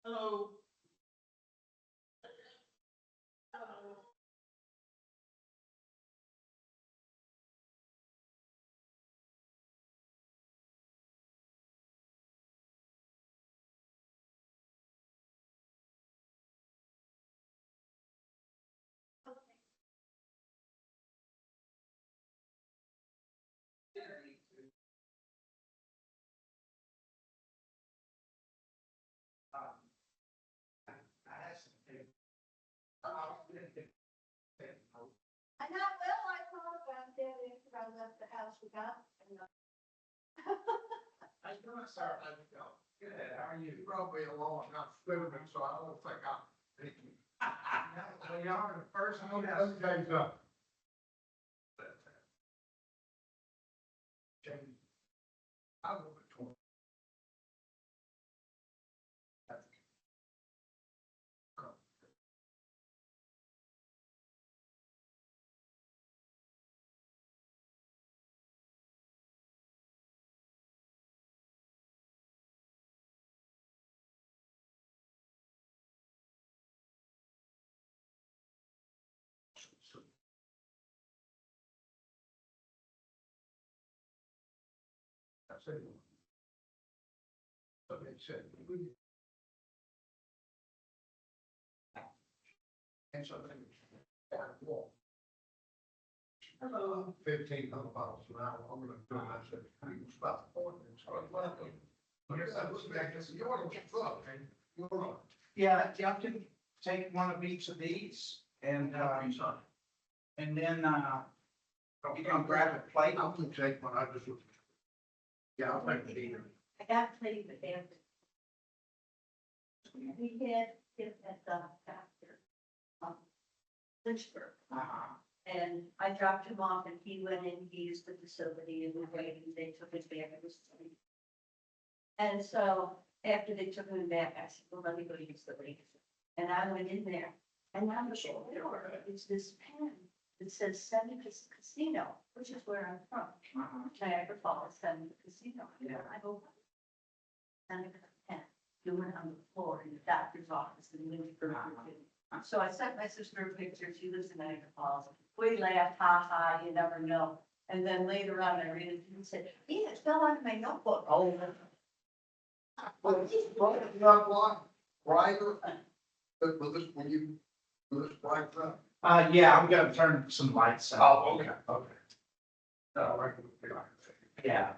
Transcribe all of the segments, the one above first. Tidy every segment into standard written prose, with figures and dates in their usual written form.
Hello. Hello. And I will, I thought about that after I left the house, we got. How you doing, sir? How's it going? Good, how are you? Probably alone, I'm not swimming, so I don't think I'm. Well, you are the first one. Let me tell you something. James, I was over 20. I said, so they said, we. And so they. Walk. Hello. 1,500 miles an hour, I'm gonna do it, I said, he was about 40, so I was laughing. I guess I was back, I said, you're on the truck, man, you're on. Yeah, you have to take one of each of these and then, you can grab a plate. I'm gonna take one, I just. Yeah, I'll take it either. I got plenty of them. We had him at the doctor, Lynchburg, and I dropped him off and he went in, he used the facility and we waited, and they took him back to the facility. And so after they took him back, I said, well, let me go use the link. And I went in there and on the door, it's this pen that says Seneca Casino, which is where I'm from. Niagara Falls, Seneca Casino. Yeah. I go, Seneca pen, doing it on the floor in the doctor's office in Lynchburg. So I sent my sister a picture, she lives in Niagara Falls. We laughed, ha ha, you never know. And then later on, I read it and said, yeah, it fell out of my notebook. Oh. Well, it's not like, brighter, but will this, will this bright up? Yeah, I'm gonna turn some lights on. Oh, okay, okay. No, I can be like that. Yeah.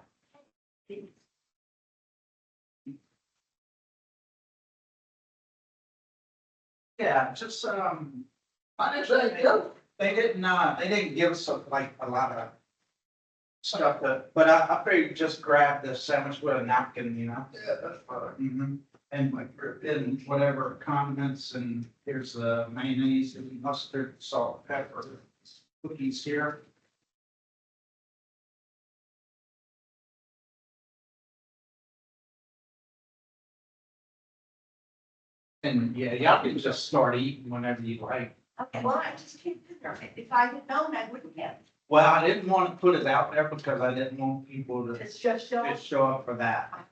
Yeah, just, I didn't say go. they didn't give us like a lot of stuff but I figured just grab the sandwich with a napkin, you know? Yeah, that's fine. Mm-hmm. And whatever condiments, and here's the mayonnaise and mustard, salt, pepper, cookies here. And yeah, y'all can just start eating whenever you like. Okay, well, I just can't do that. If I had known, I wouldn't have. Well, I didn't want to put it out there because I didn't want people to It's just so. show up for that.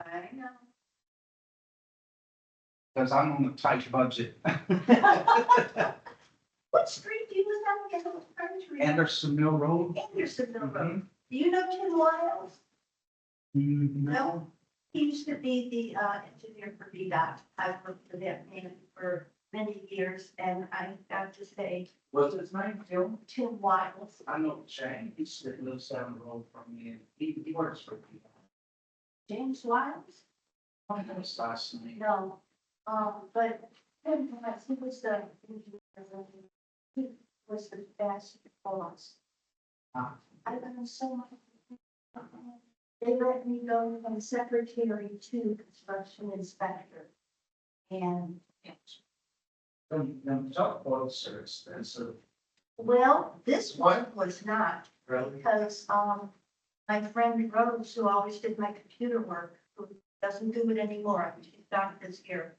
I know. Because I'm on a tight budget. What street do you live on? Country. Anderson Mill Road. Andersonville Road. Do you know Tim Wiles? No. He used to be the engineer for VDOT. I've worked for that man for many years, and I have to say, What's his name, Tim? Tim Wiles. I know Shane. He still lives down the road from me. He works for people. James Wiles? I know his last name. No, but Tim Wiles, he was the best boss. Ah. I learned so much. They let me go from secretary to construction inspector. And, Them tugboats are expensive. well, this one was not, Really? because, my friend Rose, who always did my computer work, who doesn't do it anymore, she's not this year.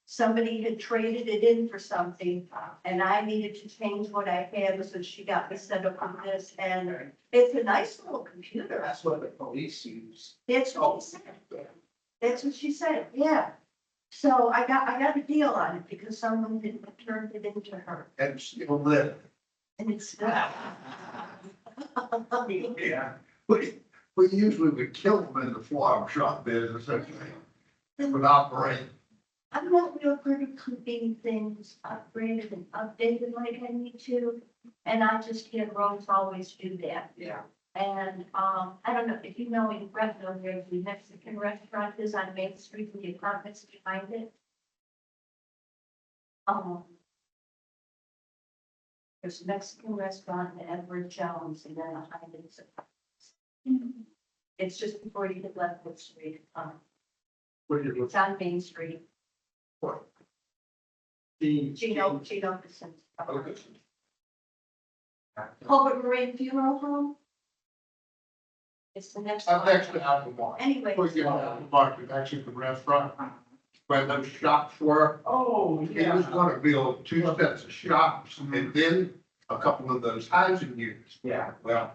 Somebody had traded it in for something, and I needed to change what I had, so she got me set up with this, and it's a nice little computer. That's what the police use. That's what he said. That's what she said, yeah. So I got a deal on it because someone didn't turn it into her, And still live. and it's. Yeah. We usually would kill them in the flower shop business, it would operate. I'm not real good at keeping things upgraded and updated like I need to, and I just can't always do that. Yeah. And, I don't know if you know in Fresno, where the Mexican restaurant is on Main Street and the apartments behind it. There's a Mexican restaurant in Edward Jones and then behind it's. It's just before you hit Leftwood Street, it's on Main Street. Gino Vicente. Culvert Marine Funeral Home. It's the next. I'm one. next to Apple Mark. Anyway. We get Apple Mark, it's actually the restaurant, where those shops were. Oh, He was gonna build 2 sets of shops and then a couple of those housing units. Yeah. Well,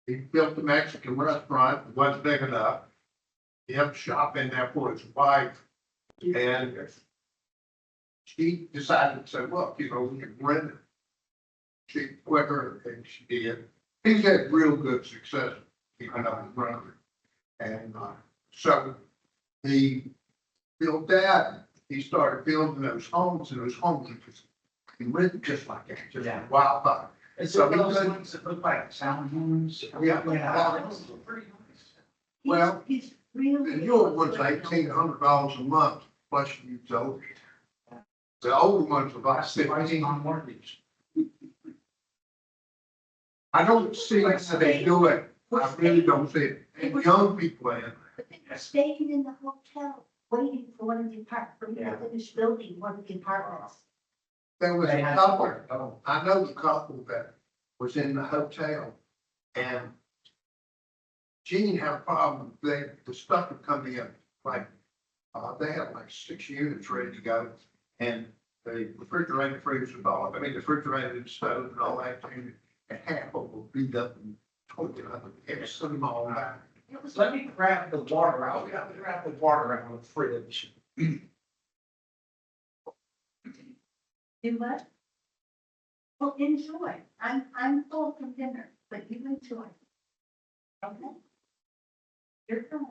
he built the Mexican restaurant, it wasn't big enough. He had a shop in there for his wife. And she decided to say, look, we can rent it. She quicker than she did. He's had real good success, keeping up his brother. And, so he built that, he started building those homes, and those homes he written just like that, just Yeah. wildfire. It's So those he- ones that look like townhomes. Yeah. Those are pretty nice. Well, He's really. The newer one's $1,800 a month plus utilities. The older one's about Pricing 16. on mortgage. I don't see how they do it. I really don't see it. And young people in. But they were staying in the hotel, waiting for one of the apartments, Yeah. to finish building one of the apartments. There was They a had couple, somewhere to go. I know the couple that was in the hotel and she didn't have a problem. The stuff would come in, like, they had like 6 units ready to go. And the refrigerator, freezer, the refrigerator, stove and all that, and half of them would beat up and totally, it was some all back. It was. Let me grab the water out. We have to grab the water out of the fridge. Do what? Well, enjoy. I'm full from dinner, but you enjoy. Okay? You're fine.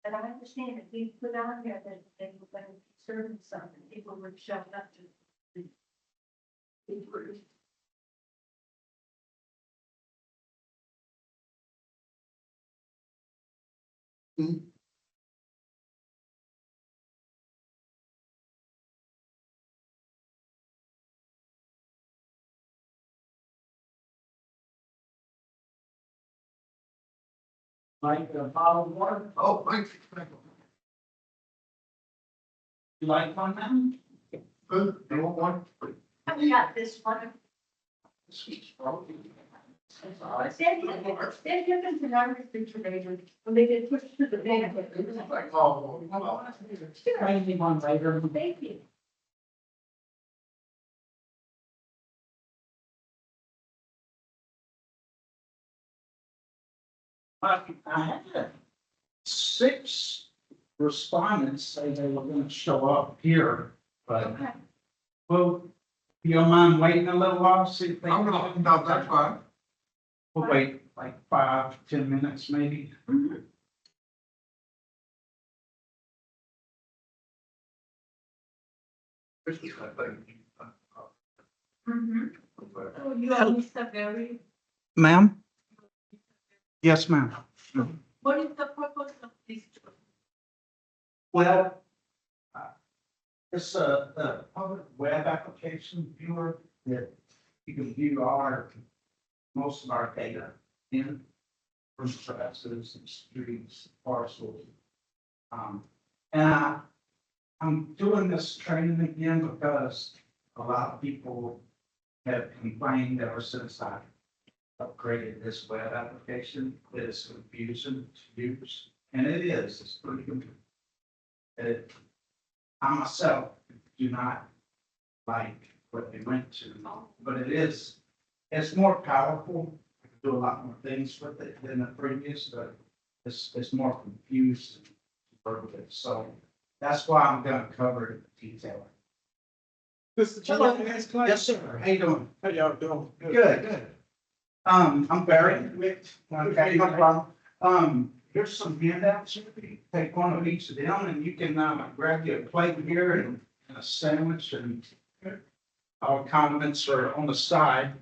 But I understand if we put out there that they were going to be serving something, people would show up to. Like the bottled water. Oh, thank you. You like one now? Food, you want one? We got this one. Sweet. Oh, They're different than our refrigerator, when they get pushed to the back. It's like, oh, well, Sure, Maybe one later. thank you. I had 6 respondents say they were gonna show up here, but, Okay. well, you don't mind waiting a little while, see if they. I'm not, no, that's fine. We'll wait like 5, 10 minutes maybe. This is my thing. Mm-hmm. Oh, you are Mr. Berry. Ma'am? Yes, ma'am. What is the purpose of this? Well, it's a public web application viewer that you can view most of our data in, from trasses and streets, parcels. And I'm doing this training again because a lot of people have complained ever since I upgraded this web application that it's confusing to use. And it is, it's pretty good. I myself do not like what they went to, but it's more powerful. I can do a lot more things with it than the previous, but it's more confused and convoluted. So that's why I'm gonna cover it in detail. Mr. Chairman, can I ask a question? Yes, sir. How you doing? How y'all doing? Good, good. I'm Barry with, okay, no problem. Here's some handouts. You can take one of each of them and you can, grab your plate here and a sandwich and our condiments are on the side.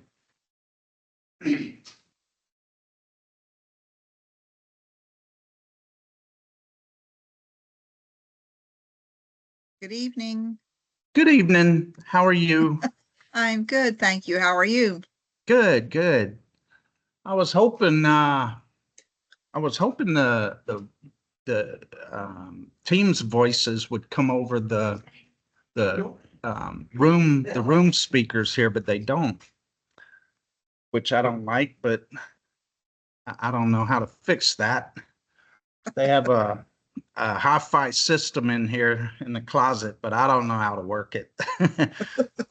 Good evening. Good evening. How are you? I'm good, thank you. How are you? Good, good. I was hoping, the team's voices would come over the room speakers here, but they don't, which I don't like, but I don't know how to fix that. They have a hi-fi system in here in the closet, but I don't know how to work it.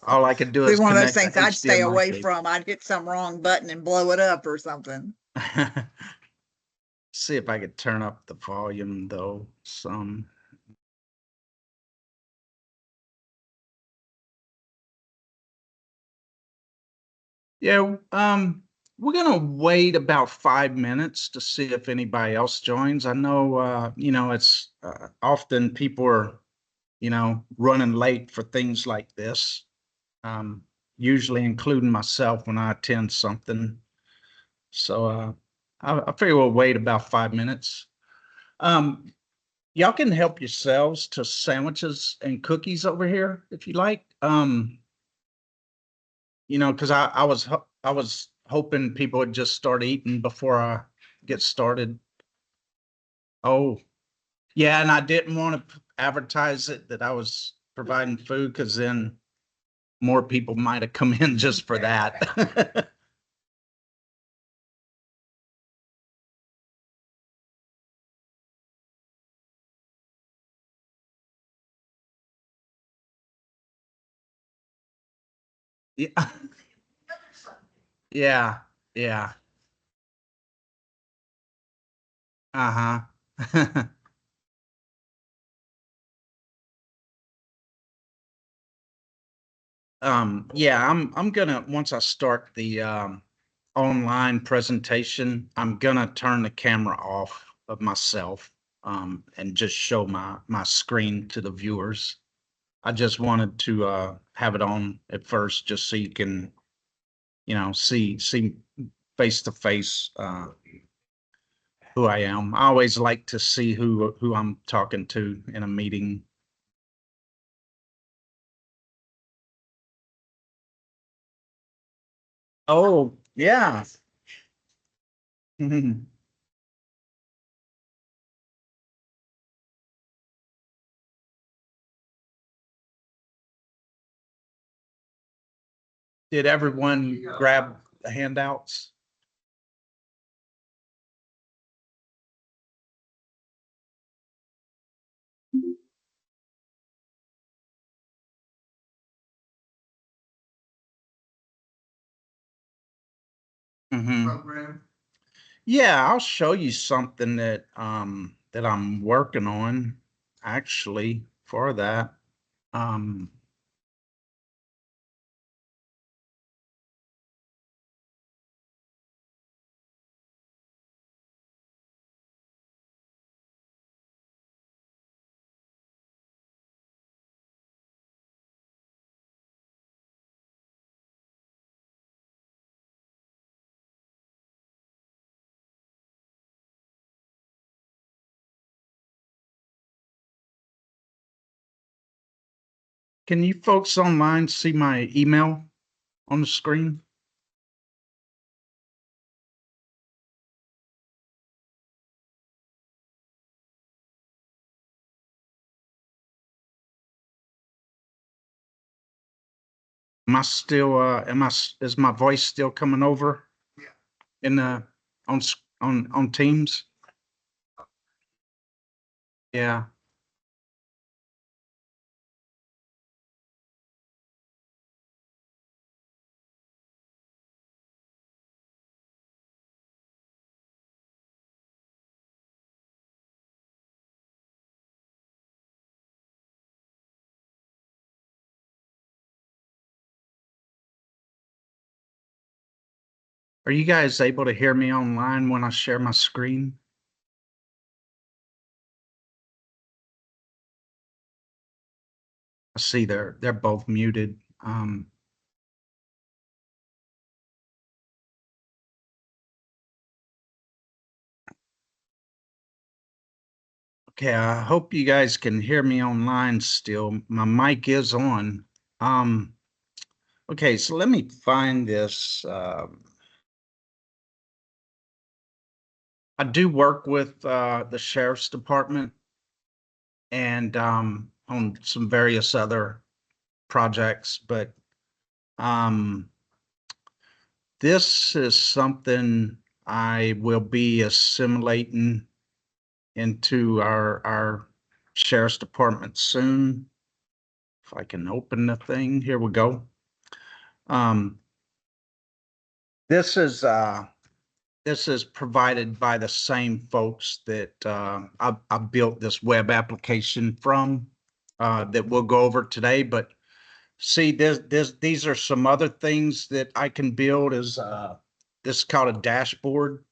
All I could do Be is one of those connect things the I'd stay HDMI away cable. from. I'd hit some wrong button and blow it up or something. See if I could turn up the volume though, some. Yeah, we're gonna wait about 5 minutes to see if anybody else joins. I know, it's often people are, running late for things like this. Usually including myself when I attend something. So, I figure we'll wait about 5 minutes. Um, y'all can help yourselves to sandwiches and cookies over here if you like. Because I was hoping people would just start eating before I get started. Oh, yeah, and I didn't want to advertise it that I was providing food because then more people might have come in just for that. Yeah, yeah, yeah. Uh-huh. Yeah, I'm gonna, once I start the online presentation, I'm gonna turn the camera off of myself and just show my screen to the viewers. I just wanted to have it on at first just so you can, see face to face who I am. I always like to see who I'm talking to in a meeting. Oh, yeah. Did everyone grab the handouts? Hmm. Program. Yeah, I'll show you something that I'm working on actually for that. Um can you folks online see my email on the screen? Is my voice still coming over Yeah. in the on Teams? Yeah. Are you guys able to hear me online when I share my screen? I see they're both muted. Okay, I hope you guys can hear me online still. My mic is on. Okay, so let me find this. I do work with the sheriff's department and on some various other projects, but this is something I will be assimilating into our sheriff's department soon. If I can open the thing, here we go. This is provided by the same folks that I built this web application from that we'll go over today. But see, these are some other things that I can build as this is called a dashboard,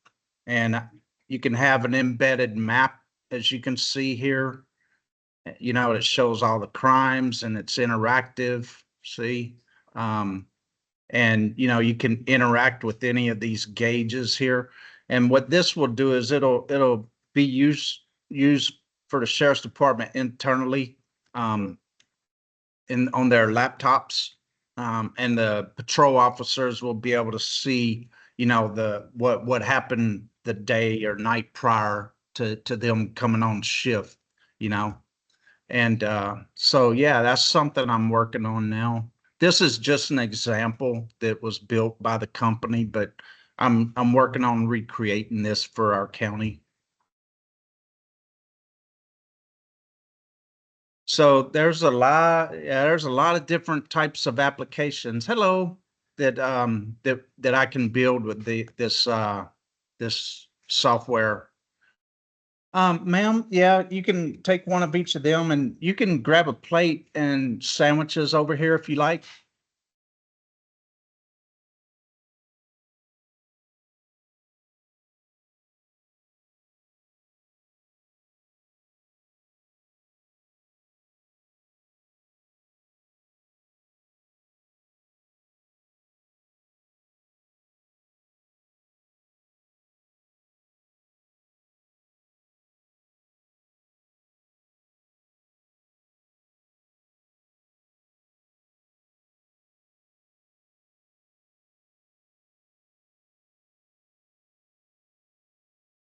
and you can have an embedded map, as you can see here. You know, it shows all the crimes and it's interactive. See, and you know, you can interact with any of these gauges here. And what this will do is it'll be used for the sheriff's department internally on their laptops, and the patrol officers will be able to see, you know, what happened the day or night prior to them coming on shift, you know. And so yeah, that's something I'm working on now. This is just an example that was built by the company, but I'm working on recreating this for our county. So there's a lot, yeah, there's a lot of different types of applications. Hello, that that I can build with this software. Ma'am, yeah, you can take one of each of them, and you can grab a plate and sandwiches over here if you like.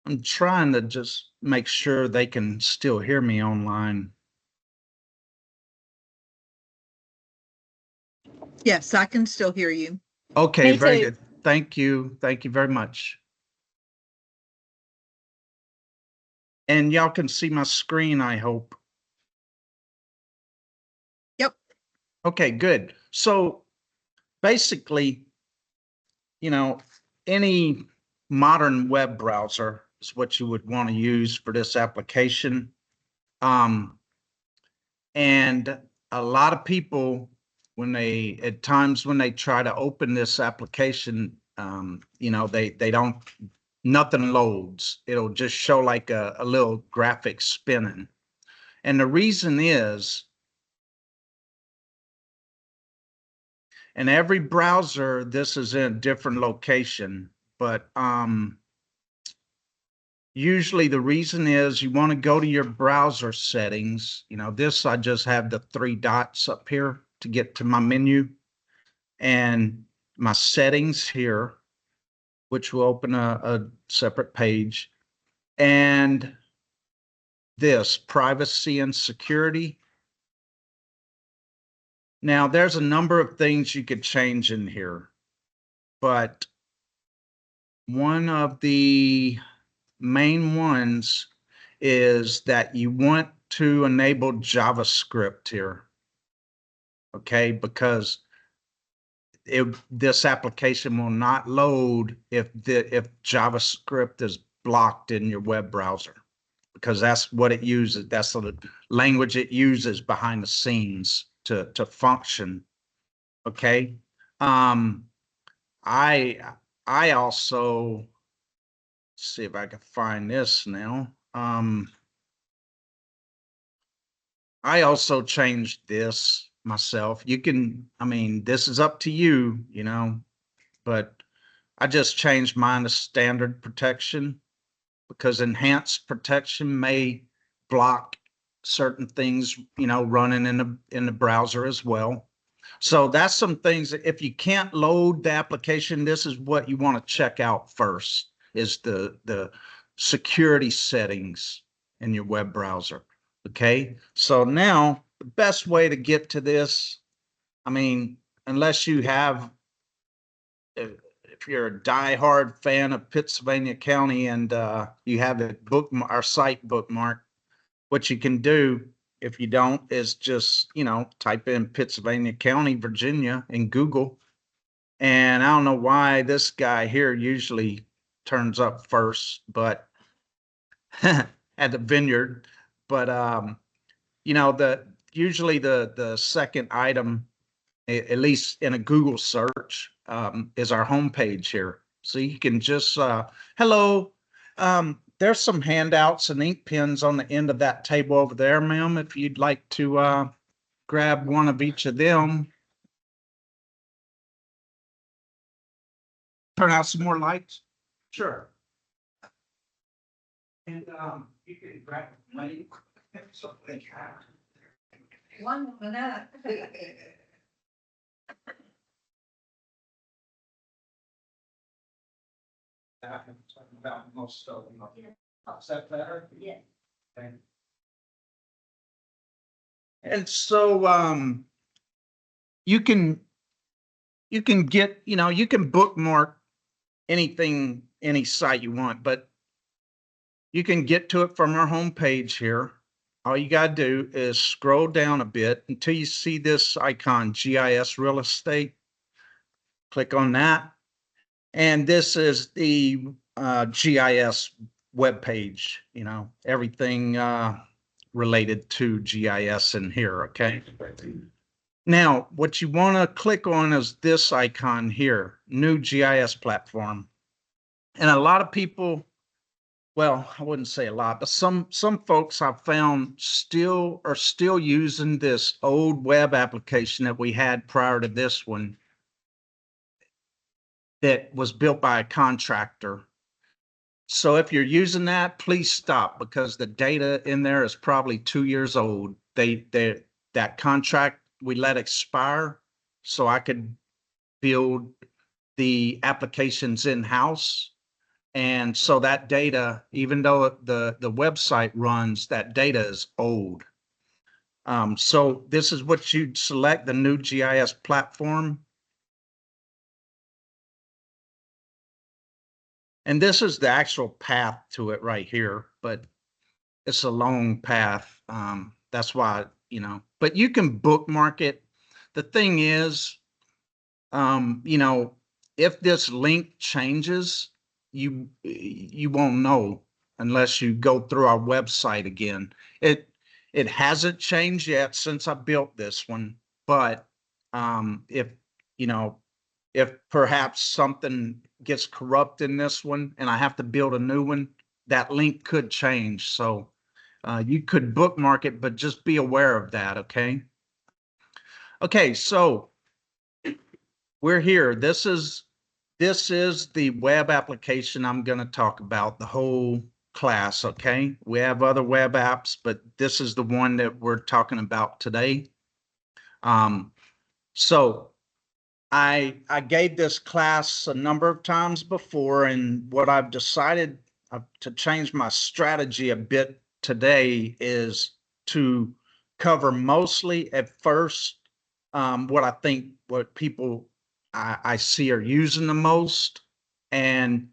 I'm trying to just make sure they can still hear me online. Yes, I can still hear you. Okay, Me very too. good. Thank you. Thank you very much. And y'all can see my screen, I hope. Yep. Okay, good. So basically, you know, any modern web browser is what you would want to use for this application. And a lot of people, at times when they try to open this application, you know, they don't, nothing loads. It'll just show like a little graphic spinning. And the reason is, in every browser, this is in a different location, but usually the reason is you want to go to your browser settings. You know, this, I just have the 3 dots up here to get to my menu, and my settings here, which will open a separate page, and this privacy and security. Now, there's a number of things you could change in here, but one of the main ones is that you want to enable JavaScript here. Okay, because this application will not load if JavaScript is blocked in your web browser, because that's what it uses. That's the language it uses behind the scenes to function. Okay. I I also, see if I can find this now. I also changed this myself. You can, I mean, this is up to you, you know, but I just changed mine to standard protection because enhanced protection may block certain things, you know, running in the browser as well. So that's some things that if you can't load the application, this is what you want to check out first is the security settings in your web browser. Okay. So now the best way to get to this, I mean, unless you have, if you're a diehard fan of Pittsylvania County and you have a our site bookmark, what you can do if you don't is just, you know, type in Pittsylvania County, Virginia in Google. And I don't know why this guy here usually turns up first, but at the vineyard, but you know, usually the second item, at least in a Google search, is our homepage here. So you can just, hello, there's some handouts and ink pens on the end of that table over there, ma'am, if you'd like to grab one of each of them. Turn out some more lights? Sure. And you can grab money. Something. One for that. I'm talking about most of them. Yeah. Is that better? Yeah. Okay. And so you can get, you know, you can bookmark anything, any site you want, but you can get to it from our homepage here. All you got to do is scroll down a bit until you see this icon, GIS Real Estate. Click on that. And this is the GIS webpage, you know, everything related to GIS in here, okay? Now, what you want to click on is this icon here, new GIS platform. And a lot of people, well, I wouldn't say a lot, but some folks I've found still are still using this old web application that we had prior to this one that was built by a contractor. So if you're using that, please stop because the data in there is probably 2 years old. That contract we let expire so I could build the applications in-house. And so that data, even though the website runs, that data is old. So this is what you'd select, the new GIS platform. And this is the actual path to it right here, but it's a long path. That's why, you know, but you can bookmark it. The thing is, you know, if this link changes, you won't know unless you go through our website again. It hasn't changed yet since I built this one, but if, you know, if perhaps something gets corrupt in this one and I have to build a new one, that link could change. So you could bookmark it, but just be aware of that, okay? Okay, so we're here. This is the web application I'm going to talk about, the whole class, okay? We have other web apps, but this is the one that we're talking about today. So I gave this class a number of times before, and what I've decided to change my strategy a bit today is to cover mostly at first what I think what people I see are using the most, and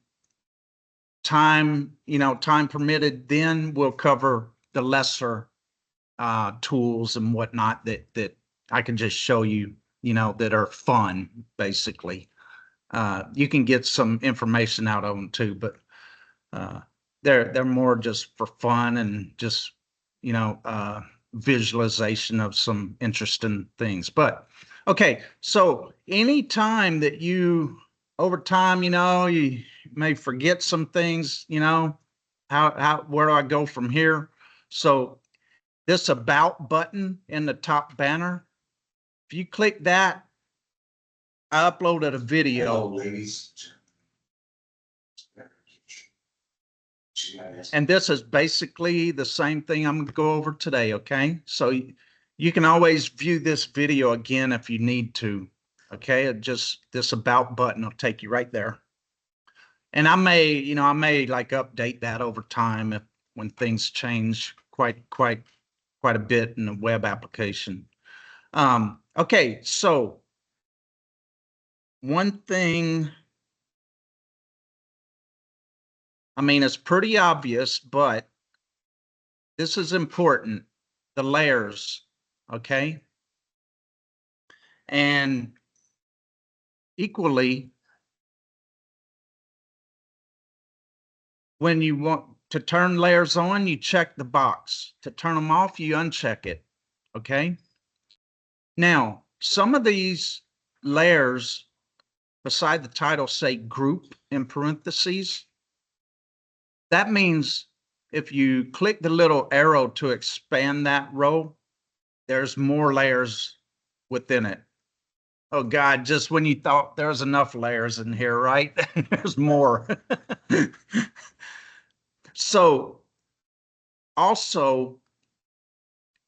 time, you know, time permitted, then we'll cover the lesser tools and whatnot that I can just show you, you know, that are fun, basically. You can get some information out of them too, but they're more just for fun and just, you know, visualization of some interesting things. But okay, so anytime that you over time, you may forget some things, where do I go from here? So this about button in the top banner, if you click that, I uploaded a video. ladies. And this is basically the same thing I'm going to go over today, okay? So you can always view this video again if you need to, okay? Just this about button will take you right there. And I may like update that over time when things change quite a bit in the web application. Okay, so one thing, I mean, it's pretty obvious, but this is important, the layers, okay? And equally, when you want to turn layers on, you check the box. To turn them off, you uncheck it, okay? Now, some of these layers beside the title say group in parentheses. That means if you click the little arrow to expand that row, there's more layers within it. Oh God, just when you thought there was enough layers in here, right? There's more. So also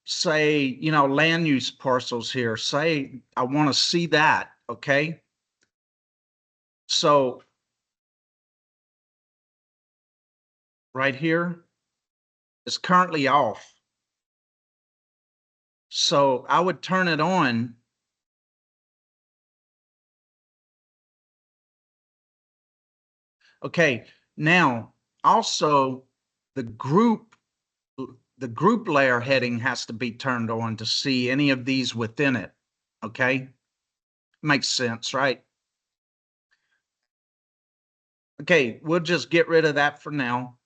say, land use parcels here, say, I want to see that, okay? So right here is currently off. So I would turn it on. Okay, now also the group layer heading has to be turned on to see any of these within it. Okay, makes sense, right? Okay, we'll just get rid of that for now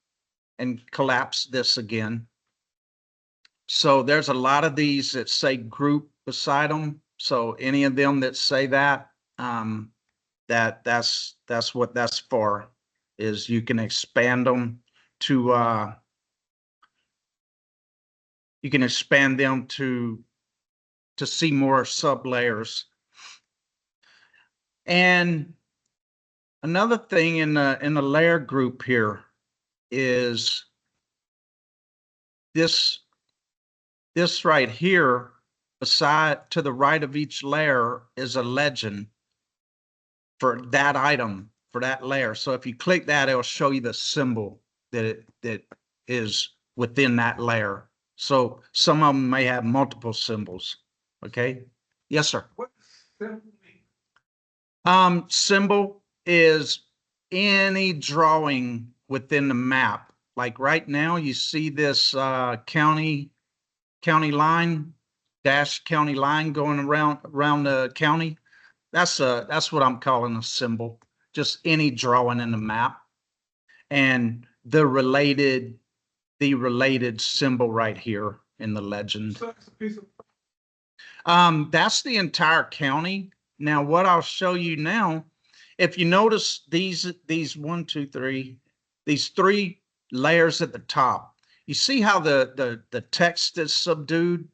and collapse this again. So there's a lot of these that say group beside them. So any of them that say that, that's what that's for, is you can expand them to to see more sub layers. And another thing in the layer group here is this right here, beside to the right of each layer is a legend for that item, for that layer. So if you click that, it'll show you the symbol that is within that layer. So some of them may have multiple symbols. Okay. Yes, sir. What symbol mean? Symbol is any drawing within the map. Like right now, you see this county line, dash county line going around the county. That's what I'm calling a symbol. Just any drawing in the map, and the related symbol right here in the legend. So it's a piece of, That's the entire county. Now, what I'll show you now, if you notice these 1, 2, 3, these 3 layers at the top, you see how the text is subdued?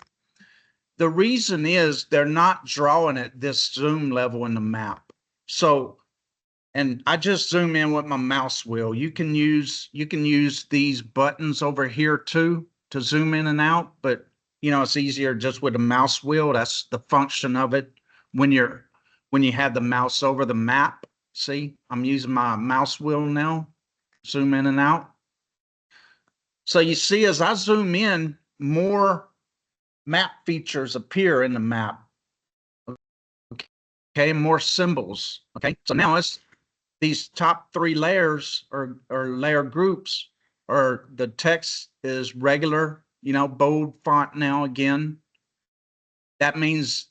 The reason is they're not drawing at this zoom level in the map. So, and I just zoom in with my mouse wheel. You can use these buttons over here too to zoom in and out, but it's easier just with a mouse wheel. That's the function of it. When you have the mouse over the map, see, I'm using my mouse wheel now, zoom in and out. So you see, as I zoom in, more map features appear in the map. Okay, more symbols. Okay, so now it's these top 3 layers or layer groups, or the text is regular, bold font now again. That means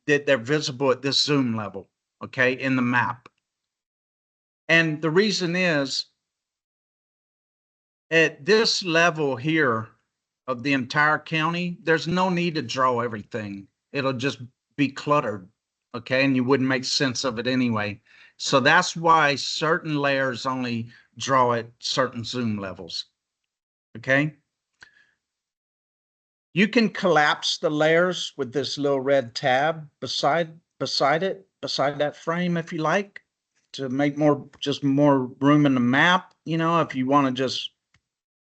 that they're visible at this zoom level, okay, in the map. And the reason is, at this level here of the entire county, there's no need to draw everything. It'll just be cluttered, okay, and you wouldn't make sense of it anyway. So that's why certain layers only draw at certain zoom levels. Okay. You can collapse the layers with this little red tab beside that frame if you like, to make just more room in the map. You know, if you want to just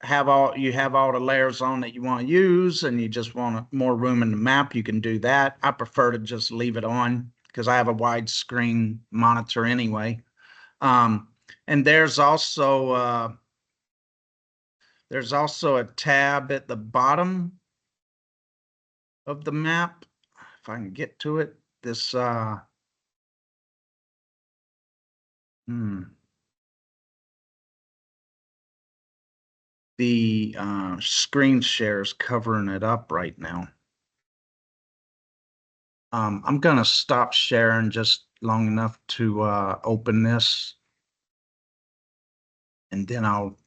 have all the layers on that you want to use and you just want more room in the map, you can do that. I prefer to just leave it on because I have a widescreen monitor anyway. And there's also a tab at the bottom of the map. If I can get to it, this the screen share is covering it up right now. I'm gonna stop sharing just long enough to open this, and then I'll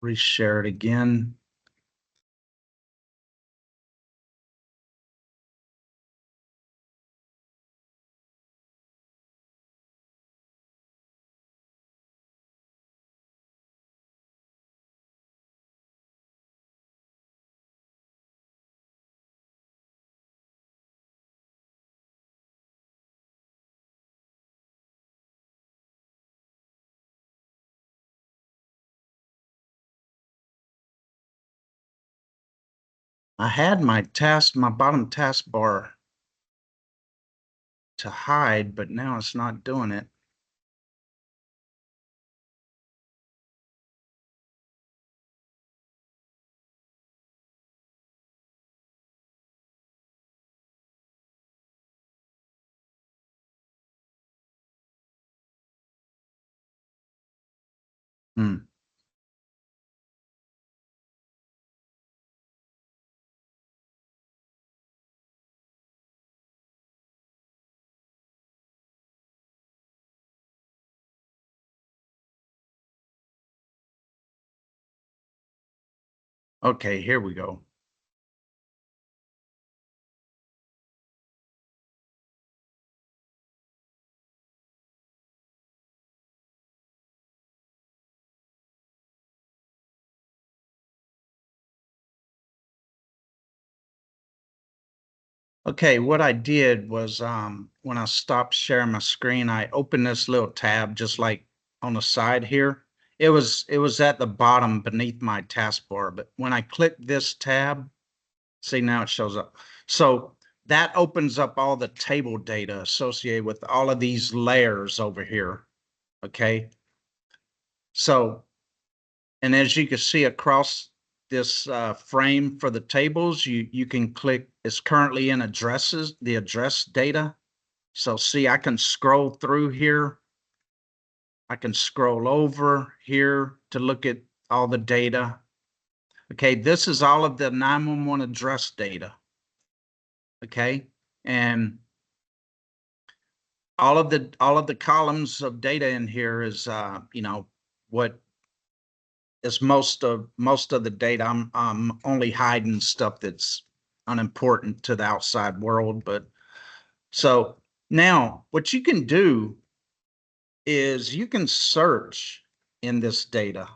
reshare it again. I had my bottom taskbar to hide, but now it's not doing it. Okay, here we go. Okay, what I did was when I stopped sharing my screen, I opened this little tab just like on the side here. It was at the bottom beneath my taskbar, but when I click this tab, see, now it shows up. So that opens up all the table data associated with all of these layers over here. Okay. So, and as you can see across this frame for the tables, you can click, it's currently in addresses, the address data. So see, I can scroll through here. I can scroll over here to look at all the data. Okay, this is all of the 911 address data. Okay, and all of the columns of data in here is you know, what is most of the data. I'm only hiding stuff that's unimportant to the outside world. But so now what you can do is you can search in this data.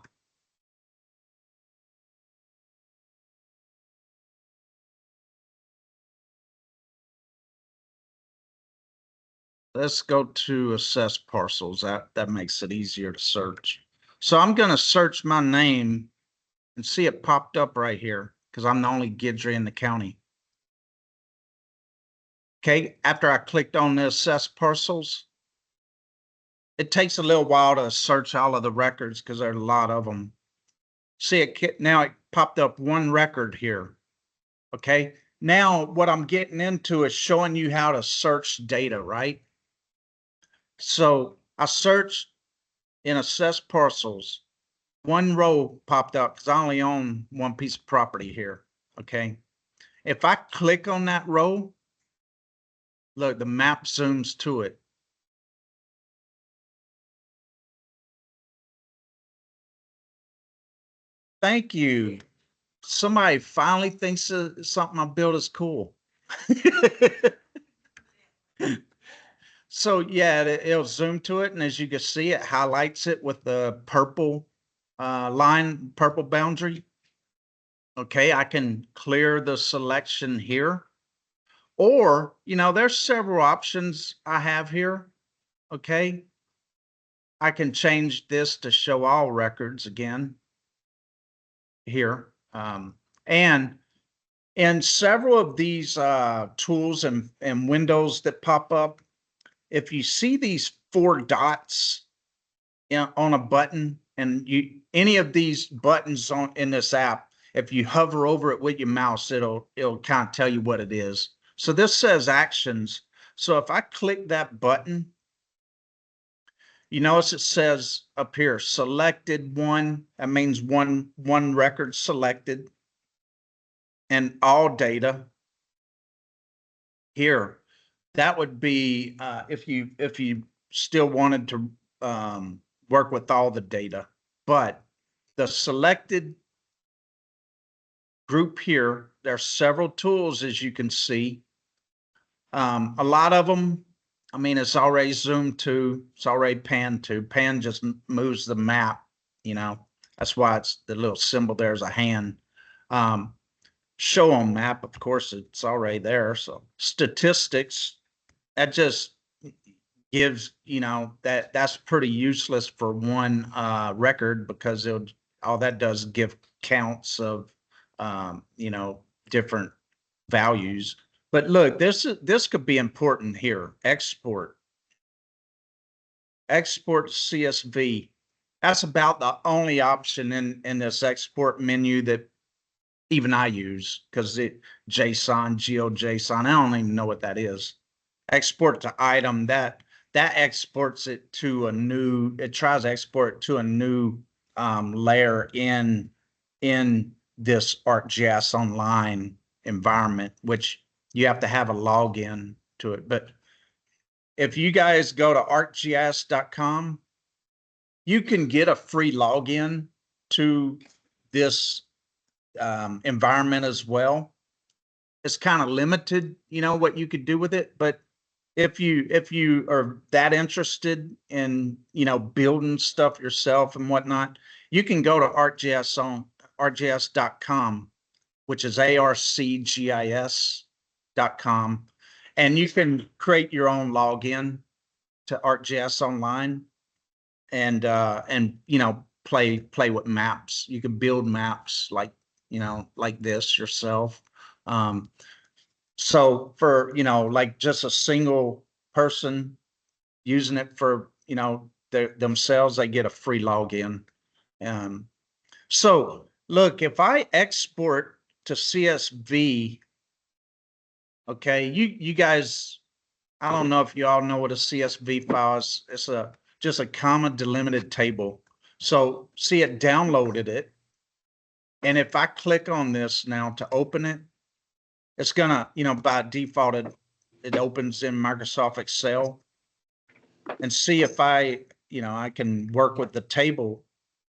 Let's go to assess parcels. That makes it easier to search. So I'm going to search my name and see it popped up right here because I'm the only Guidry in the county. Okay, after I clicked on the assess parcels, it takes a little while to search all of the records because there's a lot of them. See it now, it popped up one record here. Okay, now what I'm getting into is showing you how to search data, right? So I searched in assess parcels. One row popped up because I only own one piece of property here. Okay, if I click on that row, look, the map zooms to it. Thank you. Somebody finally thinks something I built is cool. So yeah, it'll zoom to it, and as you can see, it highlights it with the purple line, purple boundary. Okay, I can clear the selection here. Or, there's several options I have here. Okay. I can change this to show all records again here. And several of these tools and windows that pop up, if you see these 4 dots on a button, and any of these buttons in this app, if you hover over it with your mouse, it'll kind of tell you what it is. So this says actions. So if I click that button, you notice it says up here, selected one. That means one record selected, and all data here. That would be if you still wanted to work with all the data, but the selected group here, there's several tools, as you can see. A lot of them, I mean, it's already zoomed to, it's already panned to. Pan just moves the map, that's why it's the little symbol there is a hand. Show on map, of course, it's already there. So statistics, that just gives, that's pretty useless for one record, because all that does give counts of, different values. But look, this could be important here. Export CSV. That's about the only option in this export menu that even I use, because JSON, GeoJSON, I don't even know what that is. Export to item, that exports it to a new, it tries to export it to a new layer in this ArcGIS Online environment, which you have to have a login to it. But if you guys go to arcgis.com, you can get a free login to this environment as well. It's kind of limited, what you could do with it. But if you are that interested in, building stuff yourself and whatnot, you can go to arcgis.com, which is arcgis.com, and you can create your own login to ArcGIS Online, and play with maps. You can build maps like this yourself. So for like just a single person using it for themselves, they get a free login. So look, if I export to CSV, okay, you guys, I don't know if you all know what a CSV file is. It's just a comma delimited table. So see, it downloaded it. And if I click on this now to open it, it's gonna, by default, it opens in Microsoft Excel. And see if I can work with the table,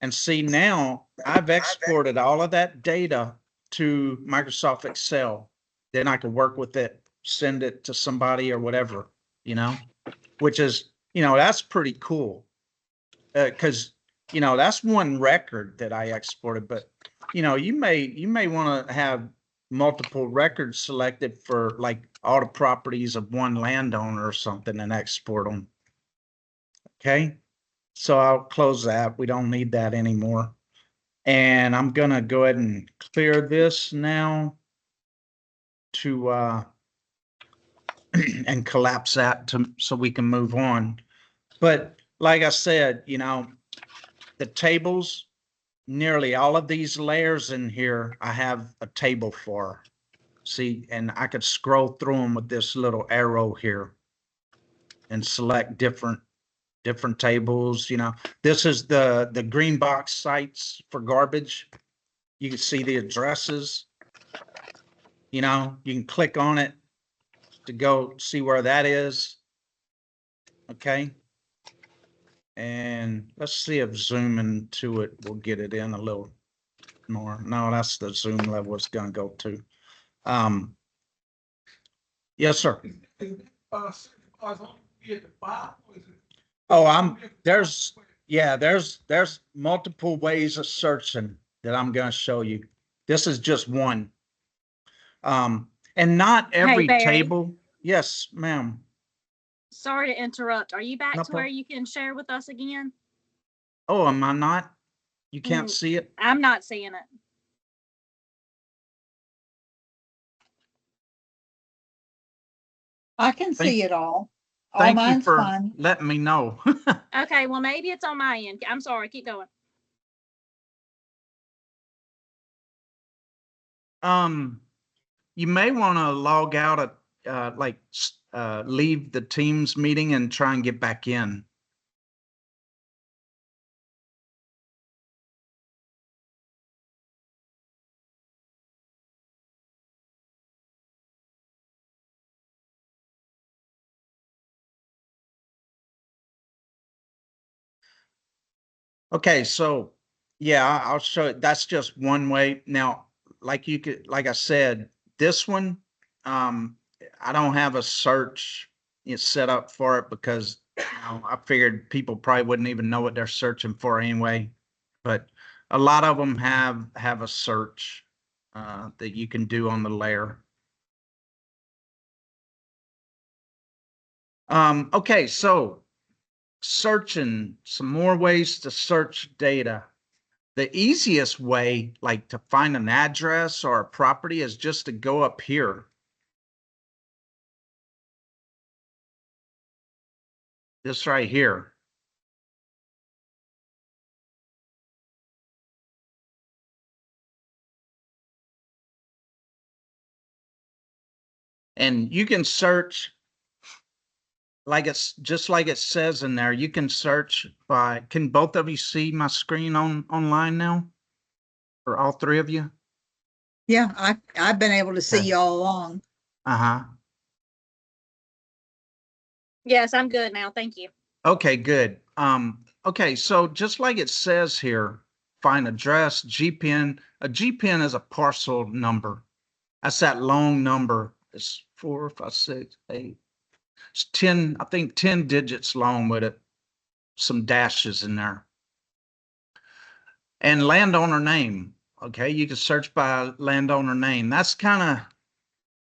and see now I've exported all of that data to Microsoft Excel. Then I can work with it, send it to somebody or whatever, which is, that's pretty cool. Because, that's one record that I exported, but, you may want to have multiple records selected for like all the properties of one landowner or something and export them. Okay, so I'll close that. We don't need that anymore. And I'm going to go ahead and clear this now to and collapse that so we can move on. But like I said, the tables, nearly all of these layers in here, I have a table for. See, and I could scroll through them with this little arrow here and select different tables. This is the green box sites for garbage. You can see the addresses. You can click on it to go see where that is. Okay. And let's see if zooming to it will get it in a little more. No, that's the zoom level it's going to go to. Yes, sir. As long as be at the bottom? Or is it? Oh, there's multiple ways of searching that I'm gonna show you. This is just one. And not every Barry. table. Yes, ma'am. Sorry to interrupt. Are you back No to where problem. you can share with us again? Oh, am I not? You can't Mm. see it? I'm not seeing it. I can Thank- see it all. All Thank you mine's for fine. letting me know. Okay, well, maybe it's on my end. I'm sorry. Keep going. You may want to log out at, leave the Teams meeting and try and get back in. Okay, so yeah, I'll show it. That's just one way. Now, like I said, this one, I don't have a search set up for it because I figured people probably wouldn't even know what they're searching for anyway. But a lot of them have a search that you can do on the layer. Okay, so searching, some more ways to search data. The easiest way, like to find an address or a property, is just to go up here. This right here. And you can search like it's just like it says in there. You can search by, can both of you see my screen online now? Or all three of you? Yeah, I've been able to see Okay. you all along. Uh-huh. Yes, I'm good now. Thank you. Okay, good. Okay, so just like it says here, find address, GPN. A GPN is a parcel number. That's that long number. It's 4, 5, 6, 8. It's 10, I think 10 digits long with it. Some dashes in there. And landowner name. Okay, you can search by landowner name. That's kind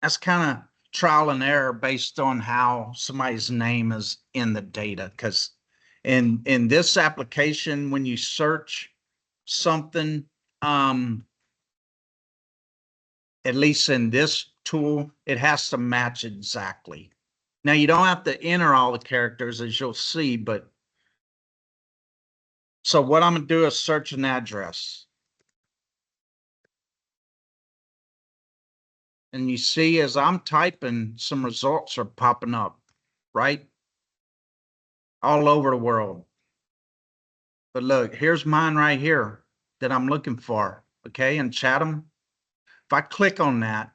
of trial and error based on how somebody's name is in the data. Because in this application, when you search something, at least in this tool, it has to match exactly. Now you don't have to enter all the characters as you'll see, but so what I'm gonna do is search an address. And you see as I'm typing, some results are popping up, right? All over the world. But look, here's mine right here that I'm looking for, okay, in Chatham. If I click on that,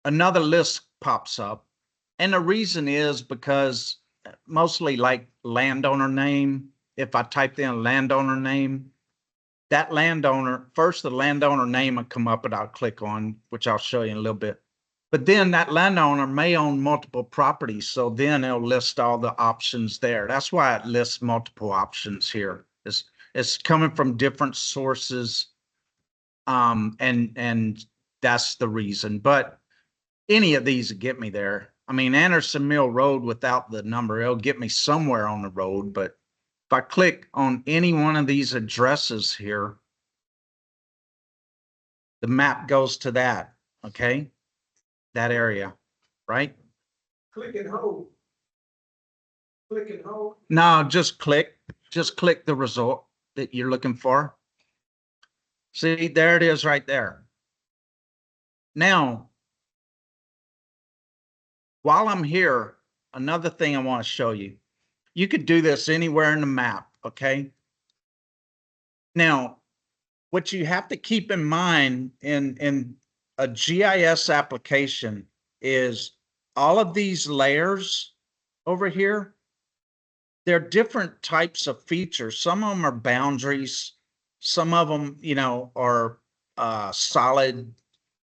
another list pops up. And the reason is because mostly like landowner name, if I typed in landowner name, that landowner, first the landowner name will come up and I'll click on, which I'll show you in a little bit. But then that landowner may own multiple properties. So then it'll list all the options there. That's why it lists multiple options here. It's coming from different sources. And that's the reason. But any of these will get me there. I mean, Anderson Mill Road without the number, it'll get me somewhere on the road. But if I click on any one of these addresses here, the map goes to that, okay? That area, right? Click and hold. Click and hold. No, just click the result that you're looking for. See, there it is right there. Now, while I'm here, another thing I want to show you. You could do this anywhere in the map, okay? Now, what you have to keep in mind in a GIS application is all of these layers over here, they're different types of features. Some of them are boundaries. Some of them, are solid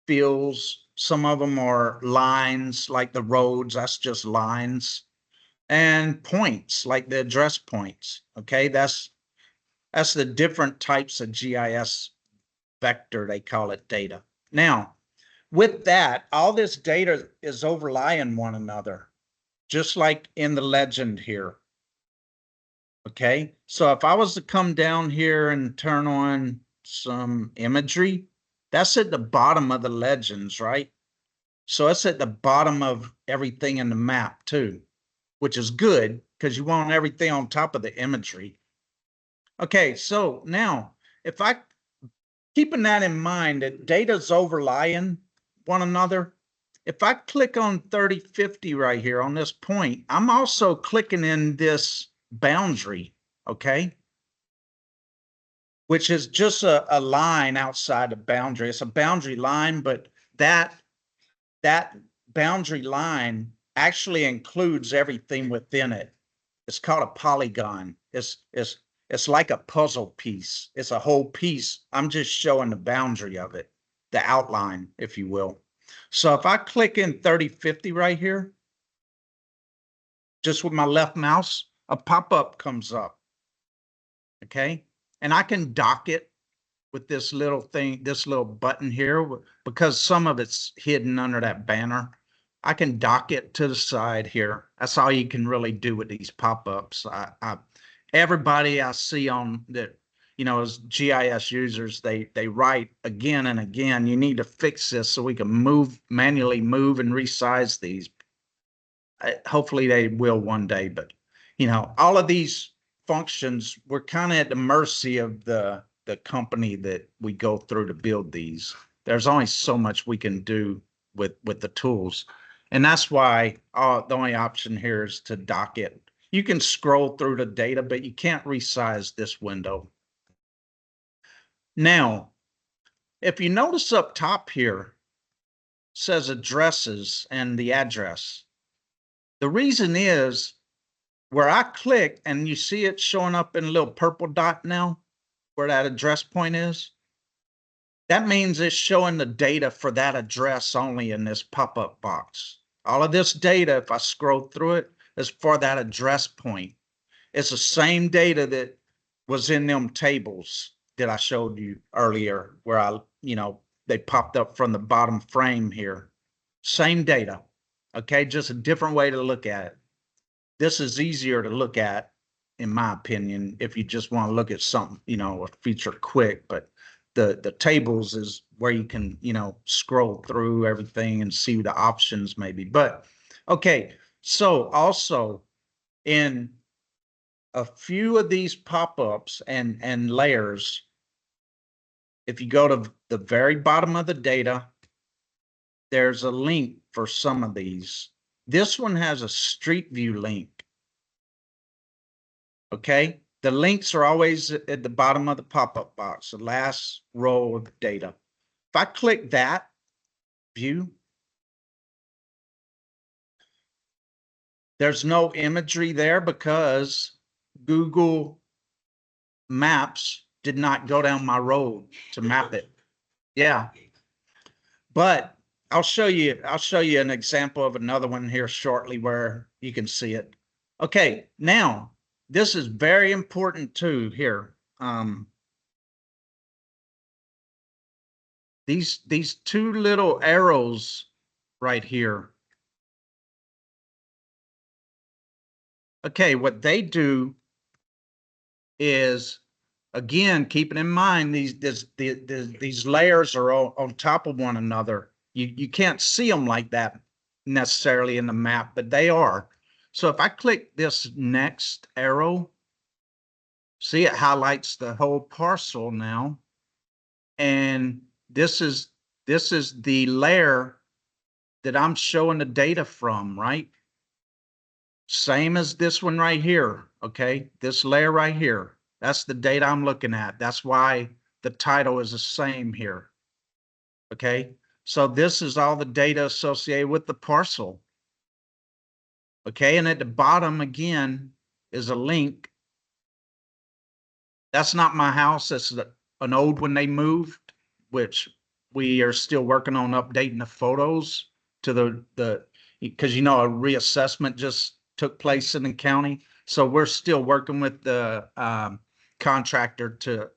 fills. Some of them are lines, like the roads, that's just lines. and points, like the address points. Okay, that's the different types of GIS vector, they call it, data. Now, with that, all this data is overlying one another, just like in the legend here. Okay, so if I was to come down here and turn on some imagery, that's at the bottom of the legends, right? So it's at the bottom of everything in the map too, which is good because you want everything on top of the imagery. Okay, so now if I, keeping that in mind, that data's overlying one another, if I click on 3050 right here on this point, I'm also clicking in this boundary, okay? Which is just a line outside the boundary. It's a boundary line, but that boundary line actually includes everything within it. It's called a polygon. It's like a puzzle piece. It's a whole piece. I'm just showing the boundary of it, the outline, if you will. So if I click in 3050 right here, just with my left mouse, a pop-up comes up. Okay. And I can dock it with this little thing, this little button here, because some of it's hidden under that banner. I can dock it to the side here. That's all you can really do with these pop-ups. Everybody I see on that, you know, as GIS users, they write again and again, you need to fix this so we can manually move and resize these. Hopefully they will one day, but you know, all of these functions, we're kind of at the mercy of the company that we go through to build these. There's only so much we can do with the tools. And that's why the only option here is to dock it. You can scroll through the data, but you can't resize this window. Now, if you notice up top here, it says addresses and the address. The reason is where I click and you see it showing up in a little purple dot now, where that address point is, that means it's showing the data for that address only in this pop-up box. All of this data, if I scroll through it, is for that address point. It's the same data that was in them tables that I showed you earlier, where they popped up from the bottom frame here. Same data, okay? Just a different way to look at it. This is easier to look at, in my opinion, if you just want to look at something, a feature quick, but the tables is where you can, scroll through everything and see the options maybe. But okay, so also in a few of these pop-ups and layers, if you go to the very bottom of the data, there's a link for some of these. This one has a Street View link. Okay, the links are always at the bottom of the pop-up box, the last row of data. If I click that view, there's no imagery there because Google Maps did not go down my road to map it. Yeah, but I'll show you an example of another one here shortly where you can see it. Okay, now this is very important too here. These two little arrows right here. Okay, what they do is, again, keeping in mind these layers are on top of one another. You can't see them like that necessarily in the map, but they are. So if I click this next arrow, see, it highlights the whole parcel now. And this is the layer that I'm showing the data from, right? Same as this one right here, okay? This layer right here, that's the data I'm looking at. That's why the title is the same here, okay? So this is all the data associated with the parcel, okay? And at the bottom, again, is a link. That's not my house. That's an old one they moved, which we are still working on updating the photos to the because a reassessment just took place in the county. So we're still working with the contractor to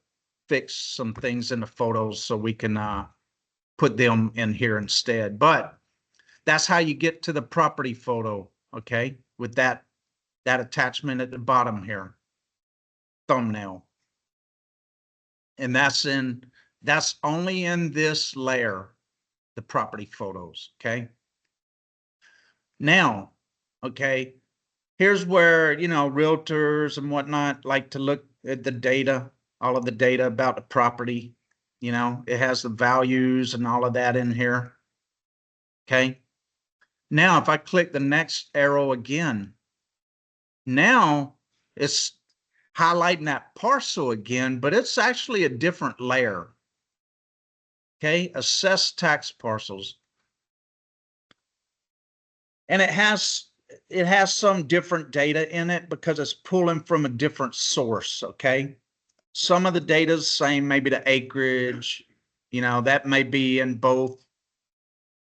fix some things in the photos so we can put them in here instead. But that's how you get to the property photo, okay? With that attachment at the bottom here, thumbnail. And that's only in this layer, the property photos, okay? Now, okay, here's where, you know, realtors and whatnot like to look at the data, all of the data about the property. You know, it has the values and all of that in here. Okay. Now, if I click the next arrow again, now it's highlighting that parcel again, but it's actually a different layer. Okay. Assess tax parcels. And it has some different data in it because it's pulling from a different source. Okay. Some of the data is the same, maybe the acreage, you know, that may be in both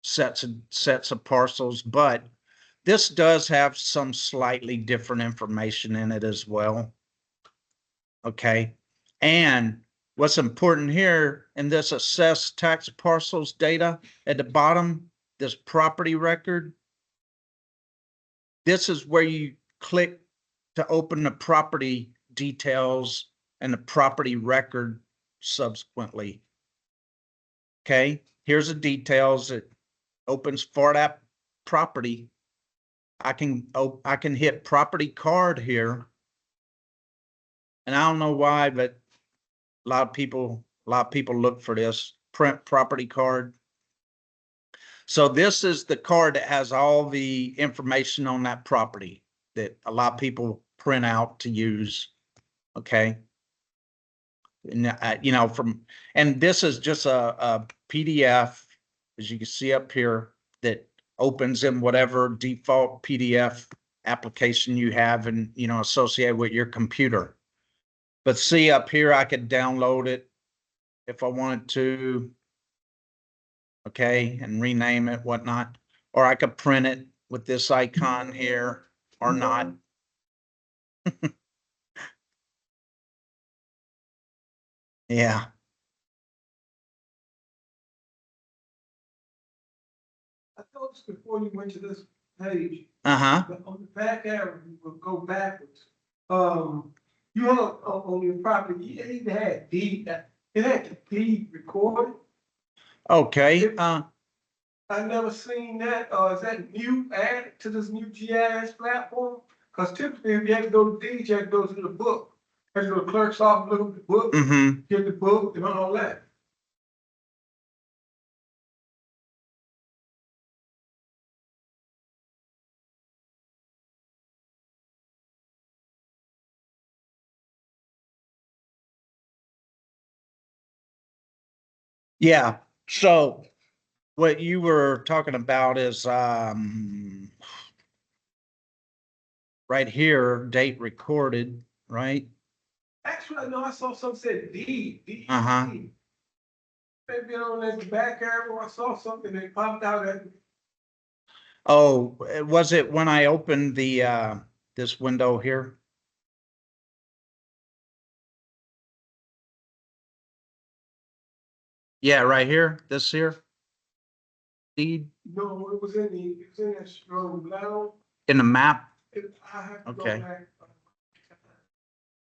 sets of parcels, but this does have some slightly different information in it as well. Okay. And what's important here in this assess tax parcels data at the bottom, this property record, this is where you click to open the property details and the property record subsequently. Okay, here's the details. It opens for that property. I can hit property card here. And I don't know why, but a lot of people look for this print property card. So this is the card that has all the information on that property that a lot of people print out to use. Okay. And, you know, and this is just a PDF, as you can see up here, that opens in whatever default PDF application you have and, you know, associated with your computer. But see up here, I could download it if I wanted to. Okay, and rename it, whatnot, or I could print it with this icon here or not. Yeah. I noticed before you went to this page, Uh-huh. but on the back arrow, you will go backwards. You had on your property, it even had deed, it had the deed recorded. Okay. I never seen that. Is that new added to this new GIS platform? Cause typically if you had to go to deeds, you had to go to the book. You had to go to the clerk's office, look at the book, Mm-hmm. get the book and all that. Yeah. So what you were talking about is right here, date recorded, right? Actually, I know I saw something said deed, D-E-E. Uh-huh. Maybe on that back arrow, I saw something that popped out at me. Oh, was it when I opened the this window here? Yeah, right here, this here. Deed No, it was in that strong loud. in the map. I have to go Okay. back.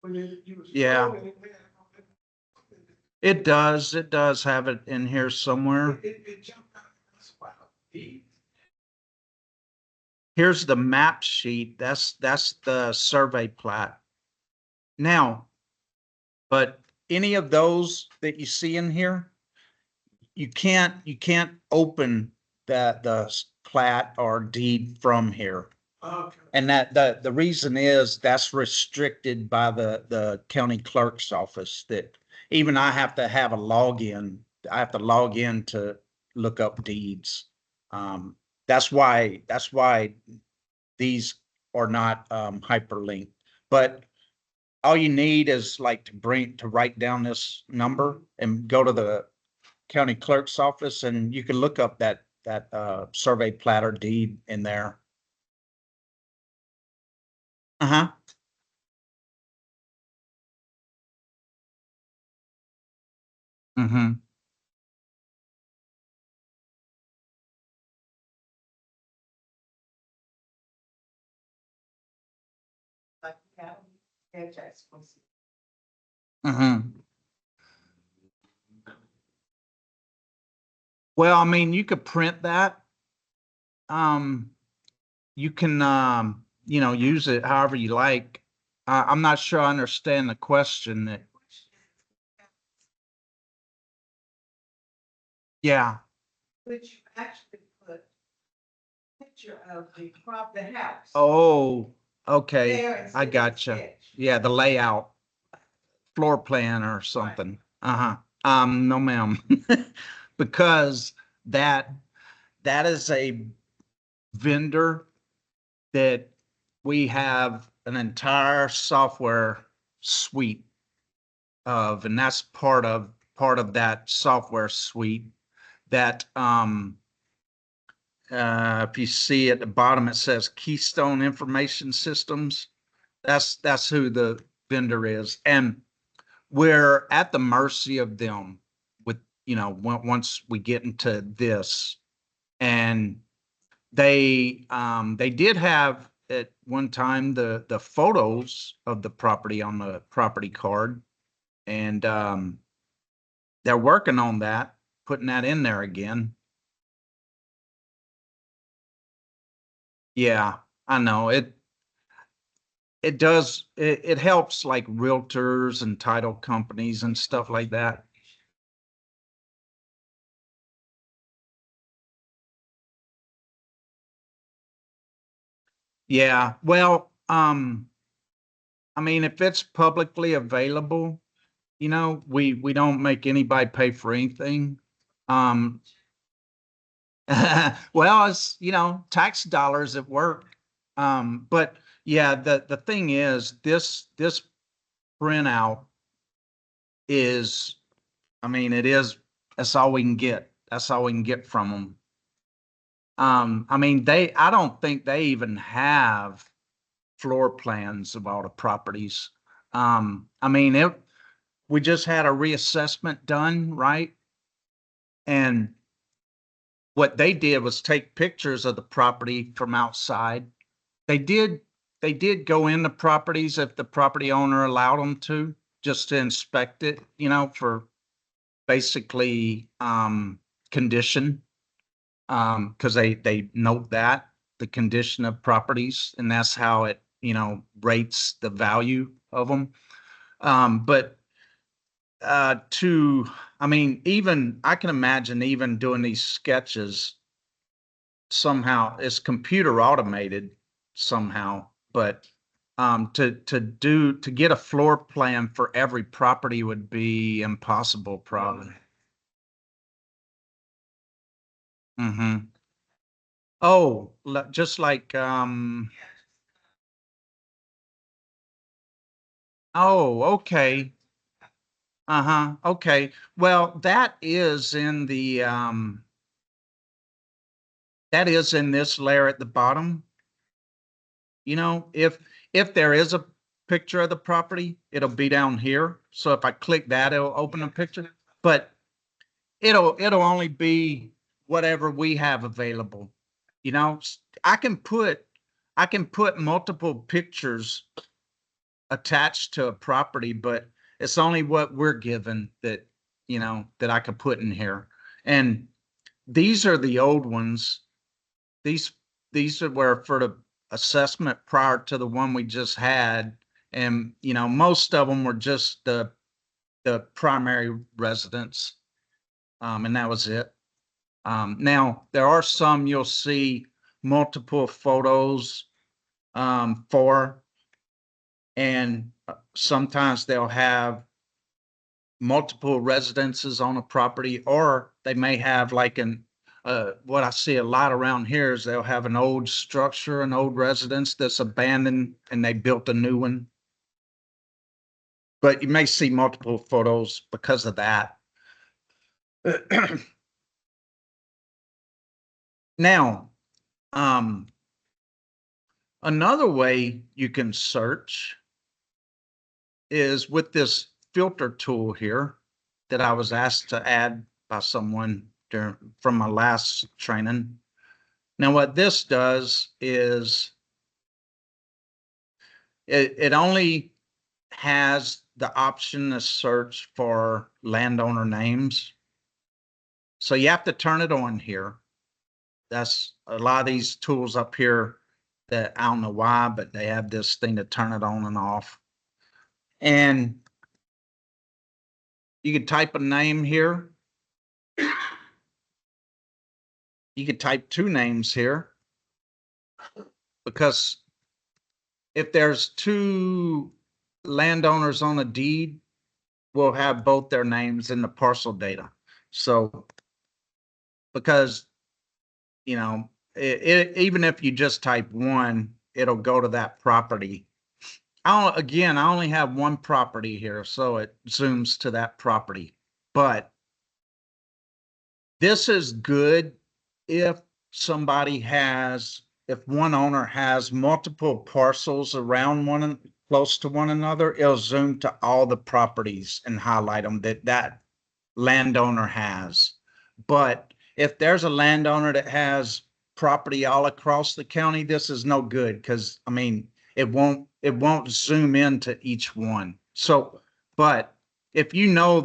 When you was Yeah. scrolling, It does have it in here somewhere. it jumped out. That's wow. Deed. Here's the map sheet. That's the survey plat. Now, but any of those that you see in here, you can't open the plat or deed from here. Okay. And that the reason is that's restricted by the county clerk's office, that even I have to have a login. I have to log in to look up deeds. That's why these are not hyperlinked. But all you need is like to write down this number and go to the county clerk's office, and you can look up that survey plat or deed in there. Uh-huh. Mm-hmm. Like, yeah, they're just supposed to- Mm-hmm. Well, I mean, you could print that. Um, you can, use it however you like. I'm not sure I understand the question that, yeah. Which you actually put picture of the house. Oh, okay. There I instead of the gotcha. sketch. Yeah, the layout, floor plan or something. Uh-huh. No, ma'am. Because that, that is a vendor that we have an entire software suite of, and that's part of that software suite that, if you see at the bottom, it says Keystone Information Systems. That's who the vendor is. And we're at the mercy of them with, once we get into this. And they did have at one time the photos of the property on the property card. And they're working on that, putting that in there again. Yeah, I know it does. It helps like realtors and title companies and stuff like that. Yeah. Well, I mean, if it's publicly available, we don't make anybody pay for anything. Um, well, it's, tax dollars at work. But yeah, the thing is, this printout is, I mean, that's all we can get. That's all we can get from them. I mean, I don't think they even have floor plans of all the properties. I mean, we just had a reassessment done, right? And what they did was take pictures of the property from outside. They did, they did go in the properties if the property owner allowed them to, just to inspect it, for basically, condition. Because they note that the condition of properties, and that's how it, rates the value of them. But to, I mean, even I can imagine even doing these sketches somehow it's computer automated somehow, but to get a floor plan for every property would be impossible, probably. Mm-hmm. Oh, just like, oh, okay. Uh-huh. Okay. Well, that is in this layer at the bottom. If there is a picture of the property, it'll be down here. So if I click that, it'll open a picture. But it'll only be whatever we have available. I can put multiple pictures attached to a property, but it's only what we're given that I could put in here. And these are the old ones. These were for the assessment prior to the one we just had. And most of them were just the primary residence. And that was it. Now there are some you'll see multiple photos for, and sometimes they'll have multiple residences on a property, or they may have like what I see a lot around here is they'll have an old structure, an old residence that's abandoned, and they built a new one. But you may see multiple photos because of that. Now, um, Another way you can search is with this filter tool here that I was asked to add by someone from my last training. Now, what this does is it only has the option to search for landowner names. So you have to turn it on here. That's a lot of these tools up here that I don't know why, but they have this thing to turn it on and off. And you could type a name here. You could type 2 names here, because if there's 2 landowners on a deed, we'll have both their names in the parcel data. So, because, you know, even if you just type 1, it'll go to that property. Again, I only have 1 property here, so it zooms to that property. But this is good if if one owner has multiple parcels around close to one another, it'll zoom to all the properties and highlight them that landowner has. But if there's a landowner that has property all across the county, this is no good, because I mean, it won't zoom into each one. So, but if you know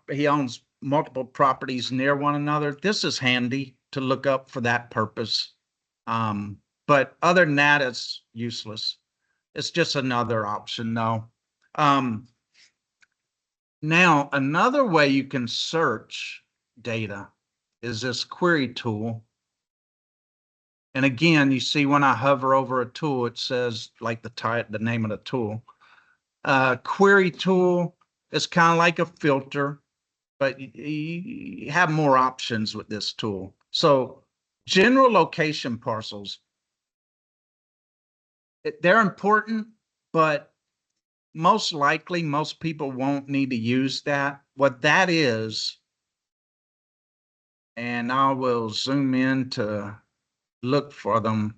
he owns multiple properties near one another, this is handy to look up for that purpose. But other than that, it's useless. It's just another option though. Now, another way you can search data is this query tool. And again, you see when I hover over a tool, it says like the name of the tool. Query tool is kind of like a filter, but you have more options with this tool. So general location parcels, they're important, but most likely most people won't need to use that. What that is, and I will zoom in to look for them.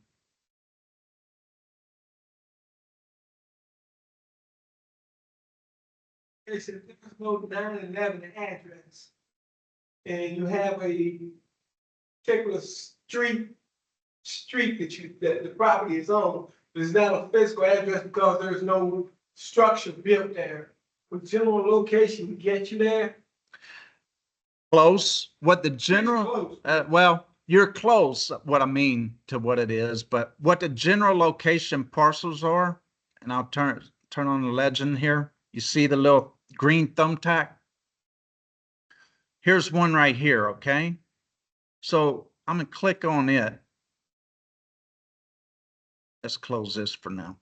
It's if there's no 911 address, and you have a particular street that the property is on, but it's not a physical address because there's no structure built there. With general location get you there. Close. What the Pretty general, close. well, you're close, what I mean to what it is, but what the general location parcels are, and I'll turn on the legend here. You see the little green thumbtack? Here's one right here, okay? So I'm gonna click on it. Let's close this for now.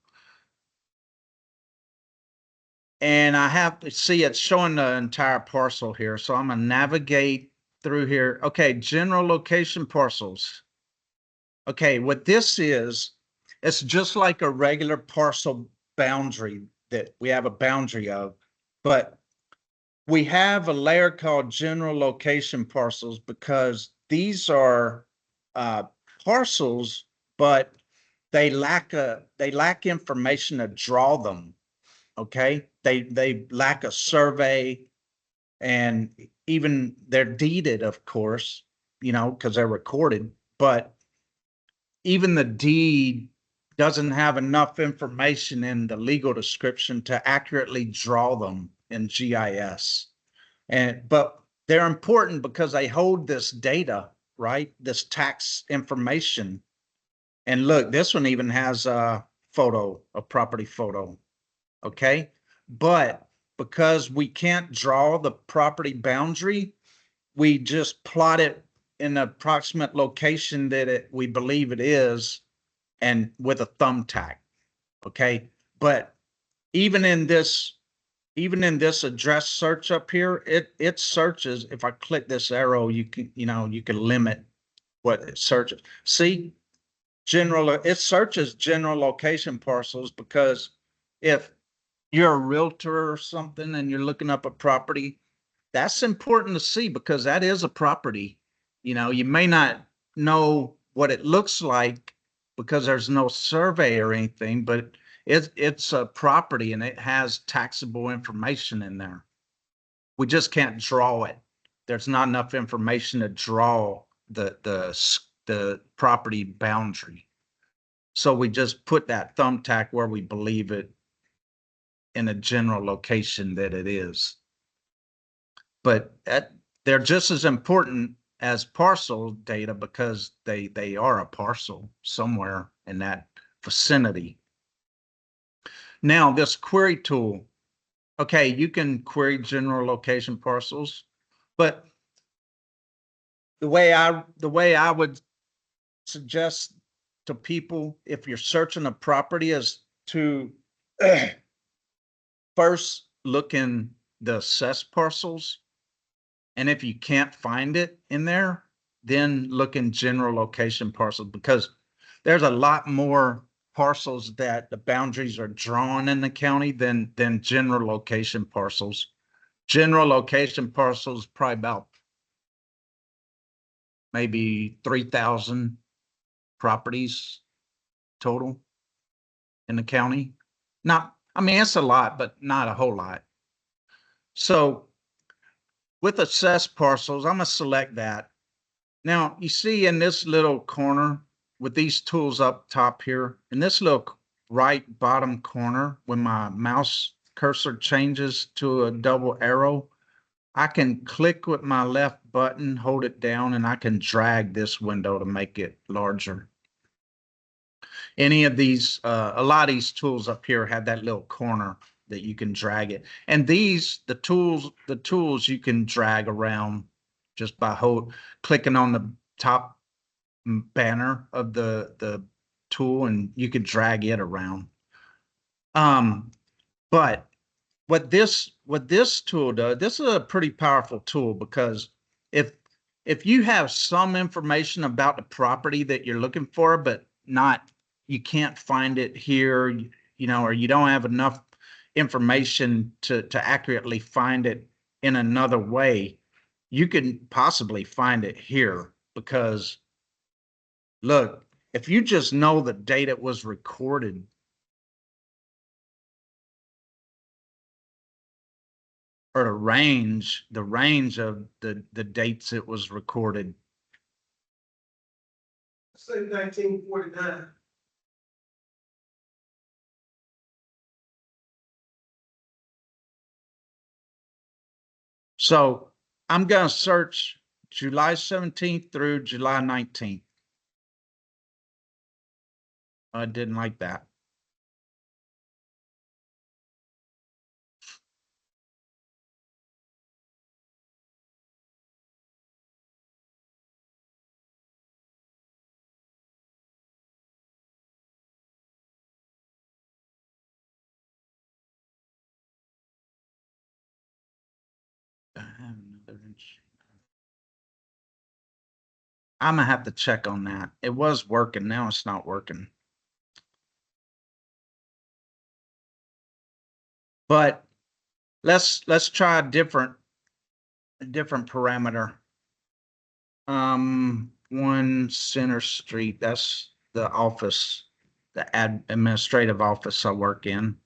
And I have to see it's showing the entire parcel here. So I'm gonna navigate through here. Okay, general location parcels. Okay, what this is, it's just like a regular parcel boundary that we have a boundary of, but we have a layer called general location parcels because these are parcels, but they lack information to draw them. Okay, they lack a survey, and even they're deeded, of course, you know, because they're recorded, but even the deed doesn't have enough information in the legal description to accurately draw them in GIS. But they're important because they hold this data, right? This tax information. And look, this one even has a property photo. Okay. But because we can't draw the property boundary, we just plot it in the approximate location that we believe it is, and with a thumbtack. Okay. But even in this address search up here, it searches. If I click this arrow, you can limit what it searches. See, it searches general location parcels, because if you're a realtor or something and you're looking up a property, that's important to see, because that is a property. You know, you may not know what it looks like because there's no survey or anything, but it's a property and it has taxable information in there. We just can't draw it. There's not enough information to draw the property boundary. So we just put that thumbtack where we believe it in a general location that it is. But they're just as important as parcel data because they are a parcel somewhere in that vicinity. Now, this query tool, okay, you can query general location parcels, but the way I would suggest to people, if you're searching a property, is to first look in the assessed parcels. And if you can't find it in there, then look in general location parcels, because there's a lot more parcels that the boundaries are drawn in the county than general location parcels. General location parcels probably about maybe 3,000 properties total in the county. Not, I mean, it's a lot, but not a whole lot. So with assessed parcels, I'm gonna select that. Now, you see in this little corner with these tools up top here, in this little right bottom corner, when my mouse cursor changes to a double arrow, I can click with my left button, hold it down, and I can drag this window to make it larger. Any of these, a lot of these tools up here have that little corner that you can drag it. And these, the tools you can drag around just by clicking on the top banner of the tool, and you can drag it around. But what this tool does, this is a pretty powerful tool, because if you have some information about the property that you're looking for, but you can't find it here, you know, or you don't have enough information to accurately find it in another way, you can possibly find it here. Because look, if you just know the date it was recorded, or the range of the dates it was recorded. Say 1949. So I'm going to search July 17th through July 19th. I didn't like that. I'm gonna have to check on that. It was working, now it's not working. But let's try a different parameter. 1 Center Street, that's the office, the administrative office I work in.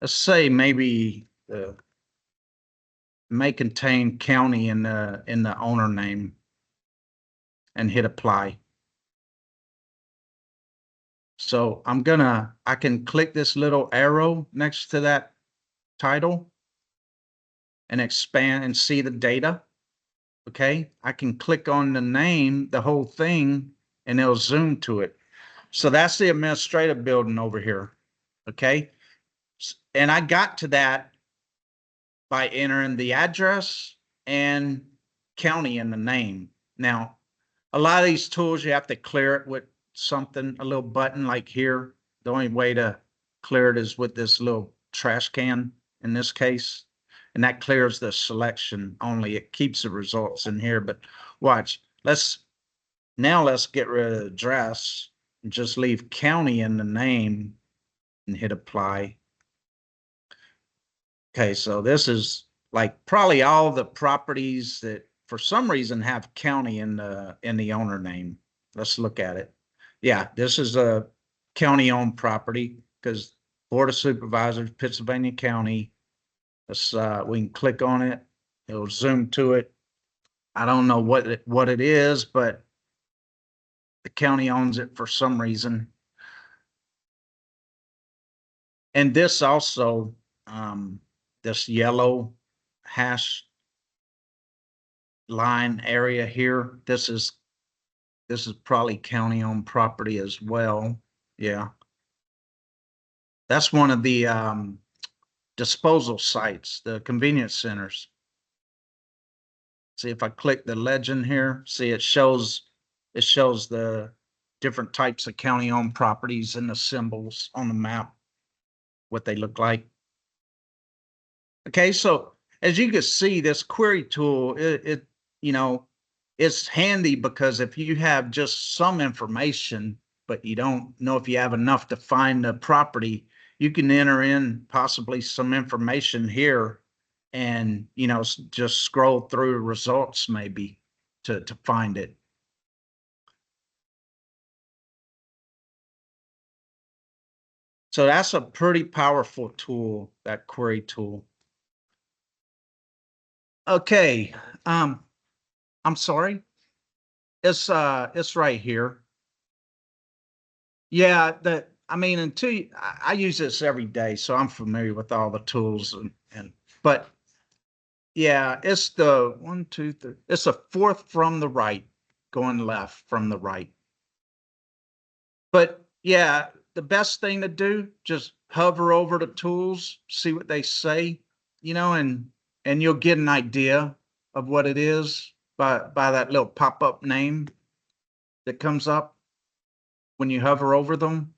Let's say maybe may contain county in the owner name, and hit apply. So I can click this little arrow next to that title and expand and see the data. Okay, I can click on the name, the whole thing, and it'll zoom to it. So that's the administrative building over here. Okay, and I got to that by entering the address and county in the name. Now, a lot of these tools, you have to clear it with something, a little button like here. The only way to clear it is with this little trash can in this case. And that clears the selection only. It keeps the results in here. But watch, let's get rid of the address and just leave county in the name and hit apply. Okay, so this is like probably all the properties that for some reason have county in the owner name. Let's look at it. Yeah, this is a county-owned property because Board of Supervisors, Pittsylvania County. Let's we can click on it. It'll zoom to it. I don't know what it is, but the county owns it for some reason. And this also, this yellow hash line area here, this is probably county-owned property as well. Yeah. That's one of the disposal sites, the convenience centers. See if I click the legend here, see it shows the different types of county-owned properties and the symbols on the map, what they look like. Okay, so as you can see, this query tool, it you know, it's handy because if you have just some information, but you don't know if you have enough to find the property, you can enter in possibly some information here and, you know, just scroll through results maybe to find it. So that's a pretty powerful tool, that query tool. Okay, I'm sorry. It's right here. Yeah, I mean, I use this every day, so I'm familiar with all the tools but yeah, it's the 1, 2, 3. It's a fourth from the right, going left from the right. But yeah, the best thing to do, just hover over the tools, see what they say, you know, and you'll get an idea of what it is by that little pop-up name that comes up when you hover over them.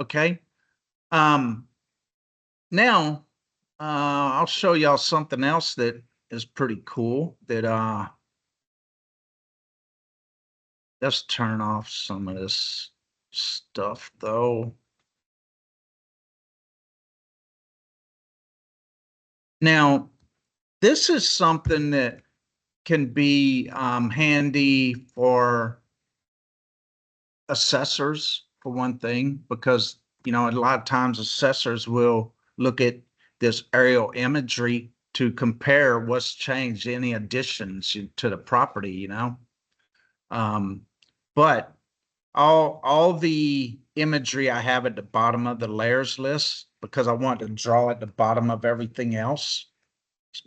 Okay. Now, I'll show y'all something else that is pretty cool that, let's turn off some of this stuff though. Now, this is something that can be handy for assessors for one thing, because, you know, a lot of times assessors will look at this aerial imagery to compare what's changed, any additions to the property, you know. But all the imagery I have at the bottom of the layers list, because I want to draw at the bottom of everything else.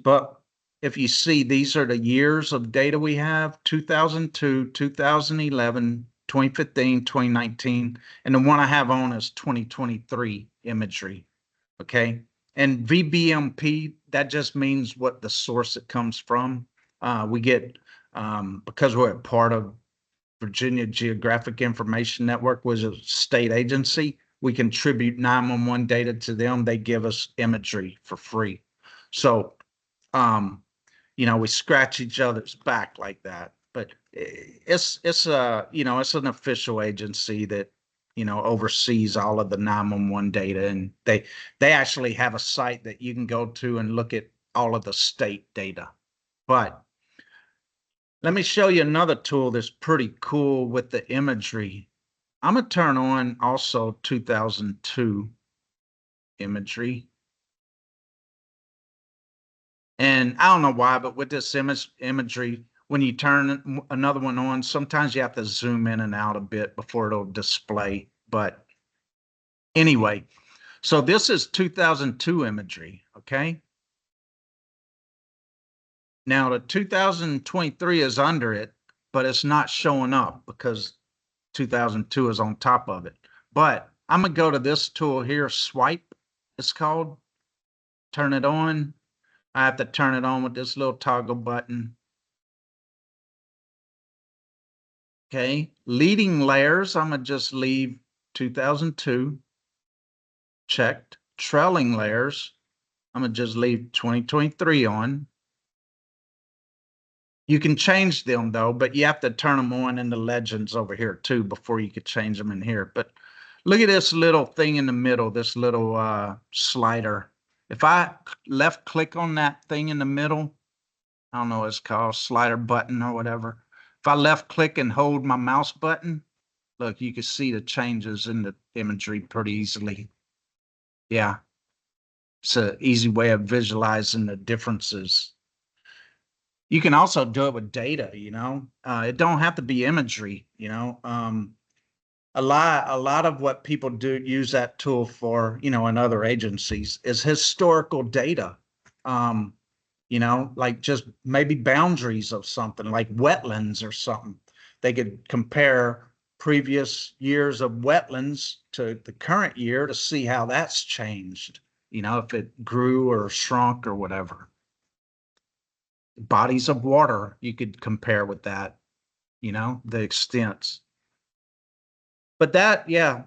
But if you see, these are the years of data we have: 2002, 2011, 2015, 2019, and the one I have on is 2023 imagery. Okay. And VBMP, that just means what the source it comes from. We get, because we're a part of Virginia Geographic Information Network, was a state agency, we contribute 911 data to them. They give us imagery for free. So, you know, we scratch each other's back like that, but it's you know, it's an official agency that, you know, oversees all of the 911 data, and they actually have a site that you can go to and look at all of the state data. But let me show you another tool that's pretty cool with the imagery. I'm gonna turn on also 2002 imagery. And I don't know why, but with this imagery, when you turn another one on, sometimes you have to zoom in and out a bit before it'll display. But anyway, so this is 2002 imagery, okay? Now the 2023 is under it, but it's not showing up because 2002 is on top of it. But I'm gonna go to this tool here, swipe, it's called. Turn it on. I have to turn it on with this little toggle button. Okay, leading layers, I'm gonna just leave 2002 checked. Trailing layers, I'm gonna just leave 2023 on. You can change them though, but you have to turn them on in the legends over here too before you could change them in here. But look at this little thing in the middle, this little slider. If I left click on that thing in the middle, I don't know what it's called, slider button or whatever. If I left click and hold my mouse button, look, you can see the changes in the imagery pretty easily. Yeah. It's an easy way of visualizing the differences. You can also do it with data, it don't have to be imagery, a lot of what people do use that tool for, in other agencies is historical data. Like just maybe boundaries of something like wetlands or something. They could compare previous years of wetlands to the current year to see how that's changed, if it grew or shrunk or whatever. Bodies of water, you could compare with that, the extents. But that, yeah.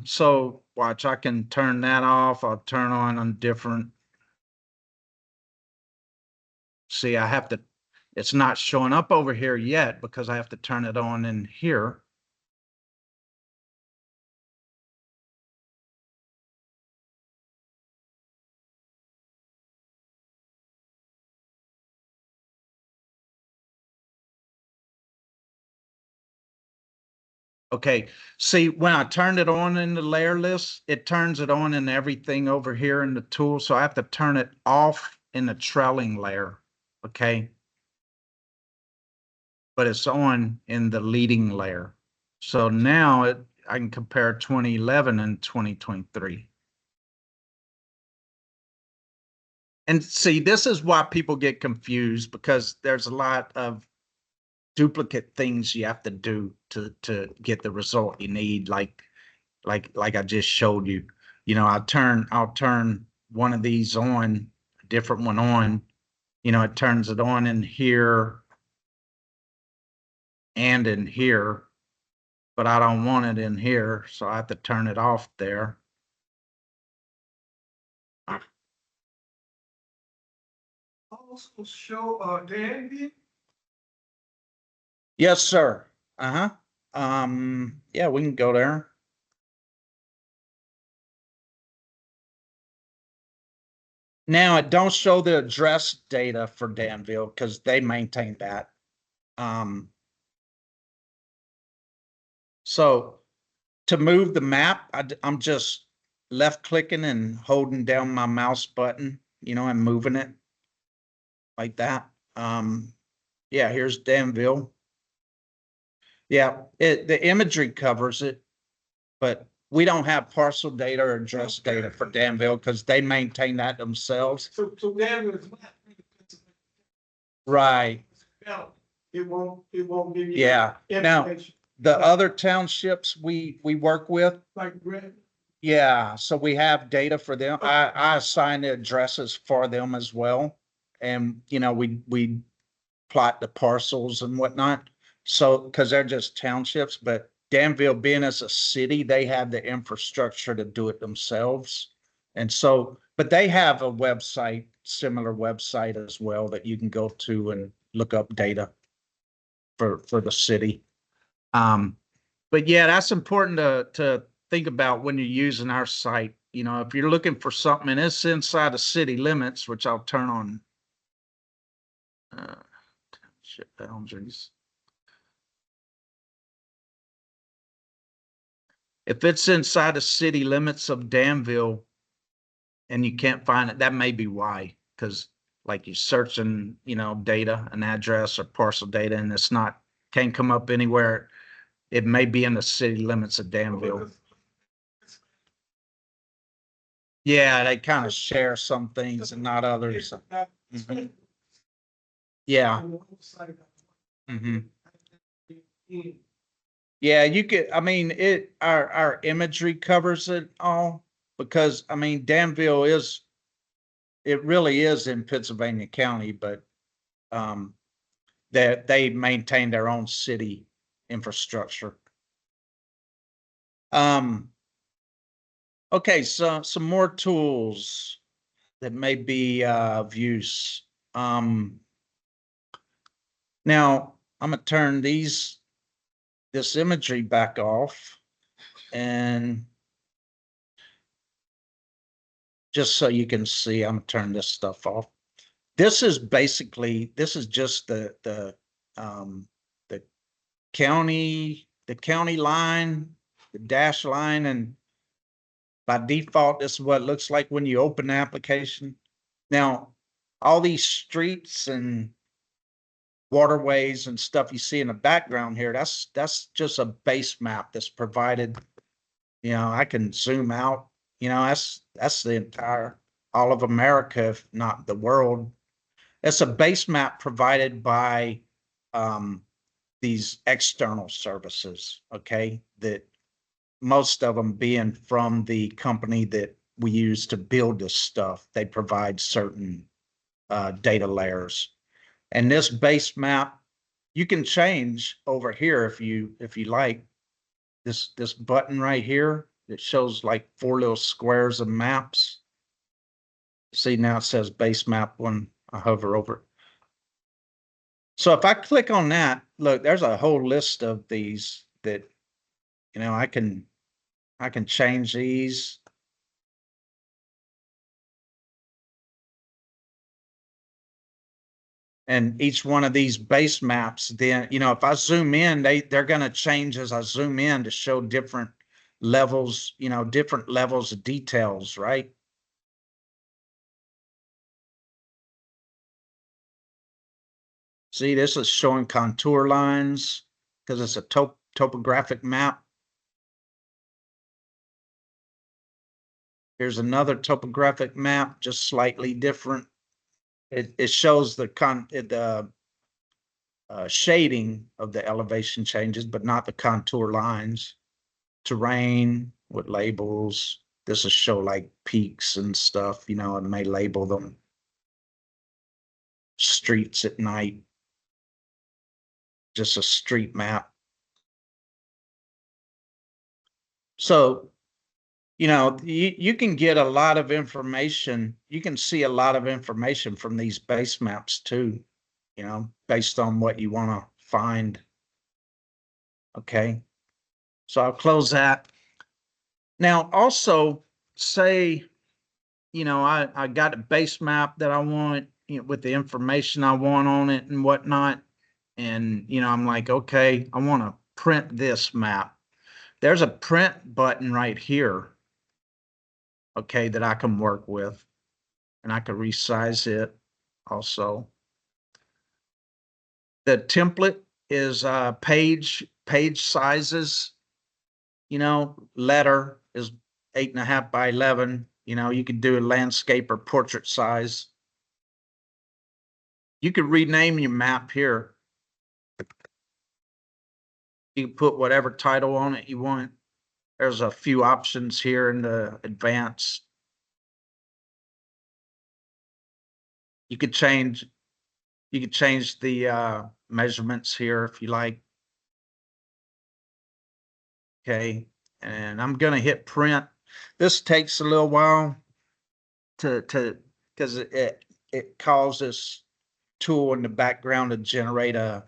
So watch, I can turn that off. I'll turn on different. See, I have to, it's not showing up over here yet because I have to turn it on in here. Okay, see, when I turned it on in the layer list, it turns it on in everything over here in the tool. So I have to turn it off in the trailing layer. Okay. But it's on in the leading layer. So now I can compare 2011 and 2023. And see, this is why people get confused because there's a lot of duplicate things you have to do to get the result you need. Like I just showed you, I'll turn one of these on, a different one on, it turns it on in here and in here, but I don't want it in here. So I have to turn it off there. Also show, Danby. Yes, sir. Uh-huh. Yeah, we can go there. Now it don't show the address data for Danville because they maintain that. So to move the map, I'm just left clicking and holding down my mouse button, and moving it like that. Yeah, here's Danville. Yeah, the imagery covers it, but we don't have parcel data or address data for Danville because they maintain that themselves. So Danby is not. Right. It won't give you. Yeah. Now, Information. the other townships we work with, Like red. yeah, so we have data for them. I assign the addresses for them as well. And, we plot the parcels and whatnot. So, because they're just townships, but Danville being as a city, they have the infrastructure to do it themselves. And so, but they have a website, similar website as well that you can go to and look up data for the city. But yeah, that's important to think about when you're using our site. If you're looking for something and it's inside the city limits, which I'll turn on township boundaries. If it's inside the city limits of Danville and you can't find it, that may be why. Because like you're searching, data, an address or parcel data, and it's not, can't come up anywhere. It may be in the city limits of Danville. Yeah, they kind of share some things and not others. Mhm. Yeah. Mm-hmm. Yeah, you could, our imagery covers it all because, Danville it really is in Pittsylvania County, but, that they maintain their own city infrastructure. Okay, so some more tools that may be, of use. Now I'm gonna turn this imagery back off and just so you can see, I'm gonna turn this stuff off. This is basically, this is just the county line, the dash line, and by default, this is what it looks like when you open the application. Now, all these streets and waterways and stuff you see in the background here, that's just a base map that's provided. You know, I can zoom out, you know, that's the entire, all of America, if not the world. It's a base map provided by these external services, okay? That most of them being from the company that we use to build this stuff. They provide certain data layers. And this base map, you can change over here if you like. This button right here, it shows like 4 little squares of maps. See, now it says base map when I hover over it. So if I click on that, look, there's a whole list of these that, you know, I can change these. And each one of these base maps, then, you know, if I zoom in, they're going to change as I zoom in to show different levels, you know, different levels of details, right? See, this is showing contour lines because it's a topographic map. Here's another topographic map, just slightly different. It shows the shading of the elevation changes, but not the contour lines. Terrain with labels. This will show like peaks and stuff, you know, and may label them. Streets at night. Just a street map. So, you know, you can get a lot of information. You can see a lot of information from these base maps too, you know, based on what you want to find. Okay. So I'll close that. Now, also say, you know, I got a base map that I want, you know, with the information I want on it and whatnot. And, you know, I'm like, okay, I want to print this map. There's a print button right here. Okay, that I can work with. And I can resize it also. The template is page sizes. You know, letter is 8.5 by 11. You know, you could do a landscape or portrait size. You could rename your map here. You can put whatever title on it you want. There's a few options here in the advanced. You could change the measurements here if you like. Okay, and I'm gonna hit print. This takes a little while to because it calls this tool in the background to generate a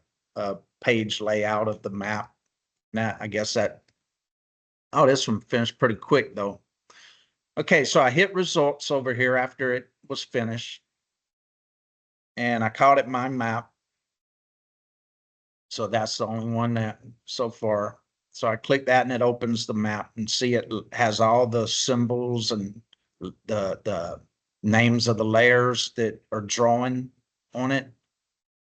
page layout of the map. Now I guess that, oh, this one finished pretty quick though. Okay, so I hit results over here after it was finished. And I called it my map. So that's the only one that so far. So I click that and it opens the map and see it has all the symbols and the names of the layers that are drawing on it.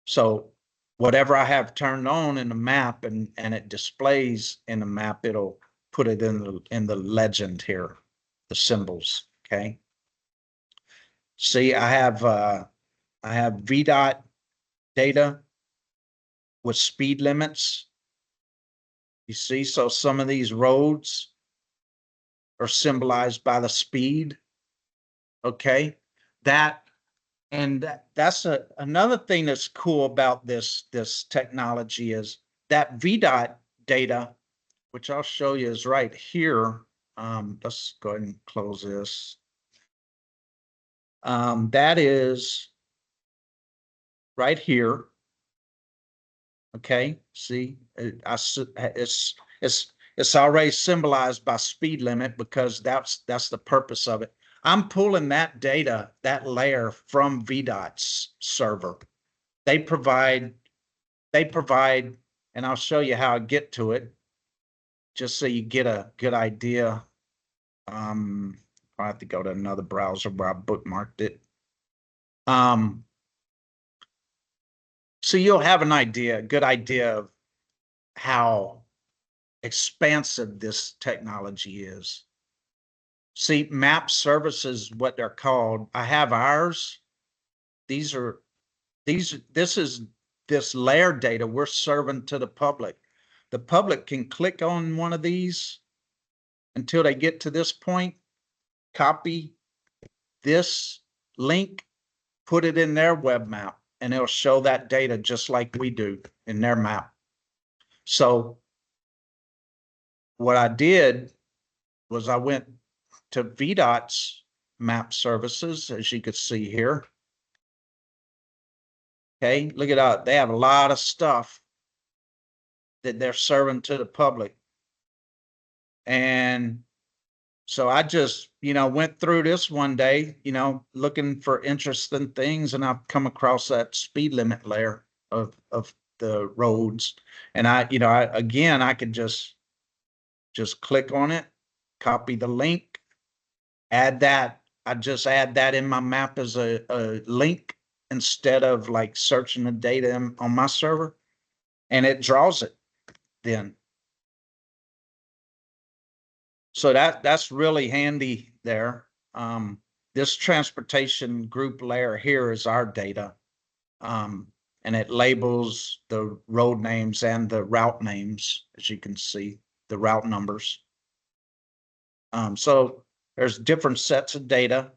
So whatever I have turned on in the map and it displays in the map, it'll put it in the legend here, the symbols. Okay. See, I have VDOT data with speed limits. You see, so some of these roads are symbolized by the speed. Okay, that's another thing that's cool about this technology is that VDOT data, which I'll show you, is right here. Let's go ahead and close this. That is right here. Okay, see, it's already symbolized by speed limit because that's the purpose of it. I'm pulling that data, that layer from VDOT's server. They provide, and I'll show you how I get to it, just so you get a good idea. I have to go to another browser where I bookmarked it. So you'll have an idea, a good idea of how expansive this technology is. See, map services, what they're called. I have ours. This is this layer data we're serving to the public. The public can click on one of these until they get to this point, copy this link, put it in their web map, and it'll show that data just like we do in their map. So what I did was I went to VDOT's map services, as you could see here. Okay, look at that. They have a lot of stuff that they're serving to the public. And so I just, went through this one day, looking for interesting things, and I've come across that speed limit layer of the roads. And I could just click on it, copy the link, add that. I just add that in my map as a link instead of like searching the data on my server, and it draws it then. So that's really handy there. This transportation group layer here is our data. And it labels the road names and the route names, as you can see, the route numbers. So there's different sets of data,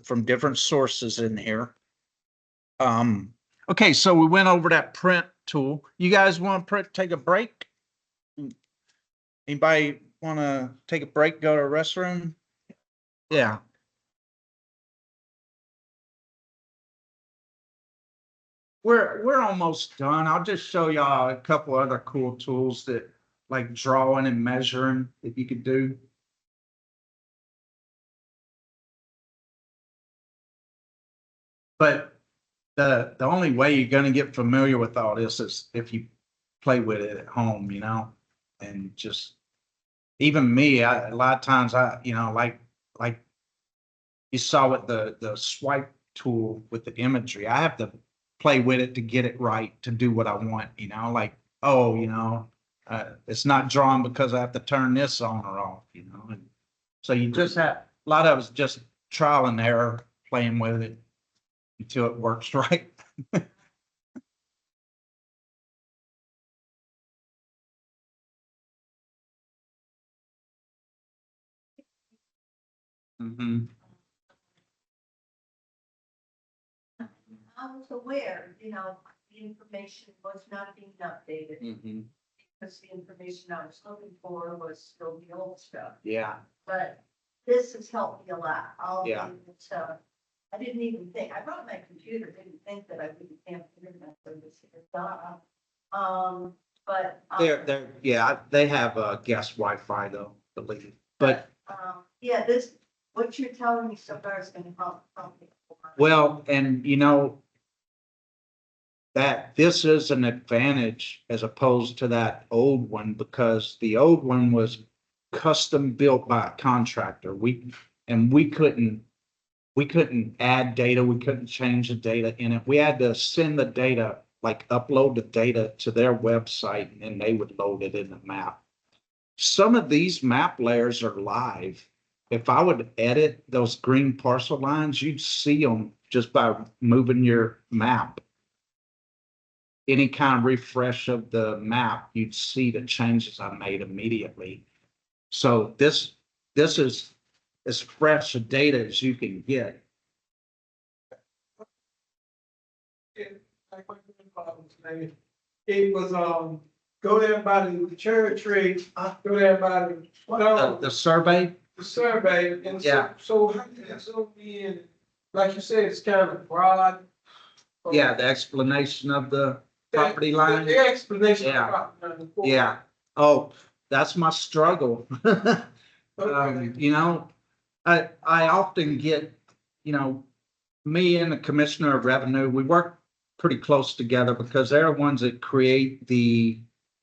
from different sources in here. Okay, so we went over that print tool. You guys want to take a break? Anybody want to take a break, go to a restroom? Yeah. We're almost done. I'll just show y'all a couple other cool tools that like drawing and measuring that you could do. But the only way you're going to get familiar with all this is if you play with it at home, and just even me, a lot of times like you saw with the swipe tool with the imagery, I have to play with it to get it right, to do what I want, it's not drawn because I have to turn this on or off, and so you just have, a lot of it's just trial and error, playing with it until it works right. Mm-hmm. I was aware, the information was not being updated Mm-hmm. because the information I was looking for was still the old stuff. Yeah. But this has helped me a lot. Yeah. I didn't even think, I brought my computer, didn't think that I would have internet service here. But. They have guest Wi-Fi though, I believe. But What you're telling me so far is gonna help me. well, and that this is an advantage as opposed to that old one, because the old one was custom built by a contractor. We couldn't add data. We couldn't change the data in it. We had to send the data, like upload the data to their website, and then they would load it in the map. Some of these map layers are live. If I would edit those green parcel lines, you'd see them just by moving your map. Any kind of refresh of the map, you'd see the changes I made immediately. So this is as fresh a data as you can get. It was, go there by the cherry tree, go there by The survey? the survey, and Yeah. so how did that so be, like you said, it's kind of broad. Yeah, the explanation of the property line. The explanation of the Yeah. property line. Yeah. Oh, that's my struggle. Okay. I often get, you know, me and the Commissioner of Revenue, we work pretty close together because they're the ones that create the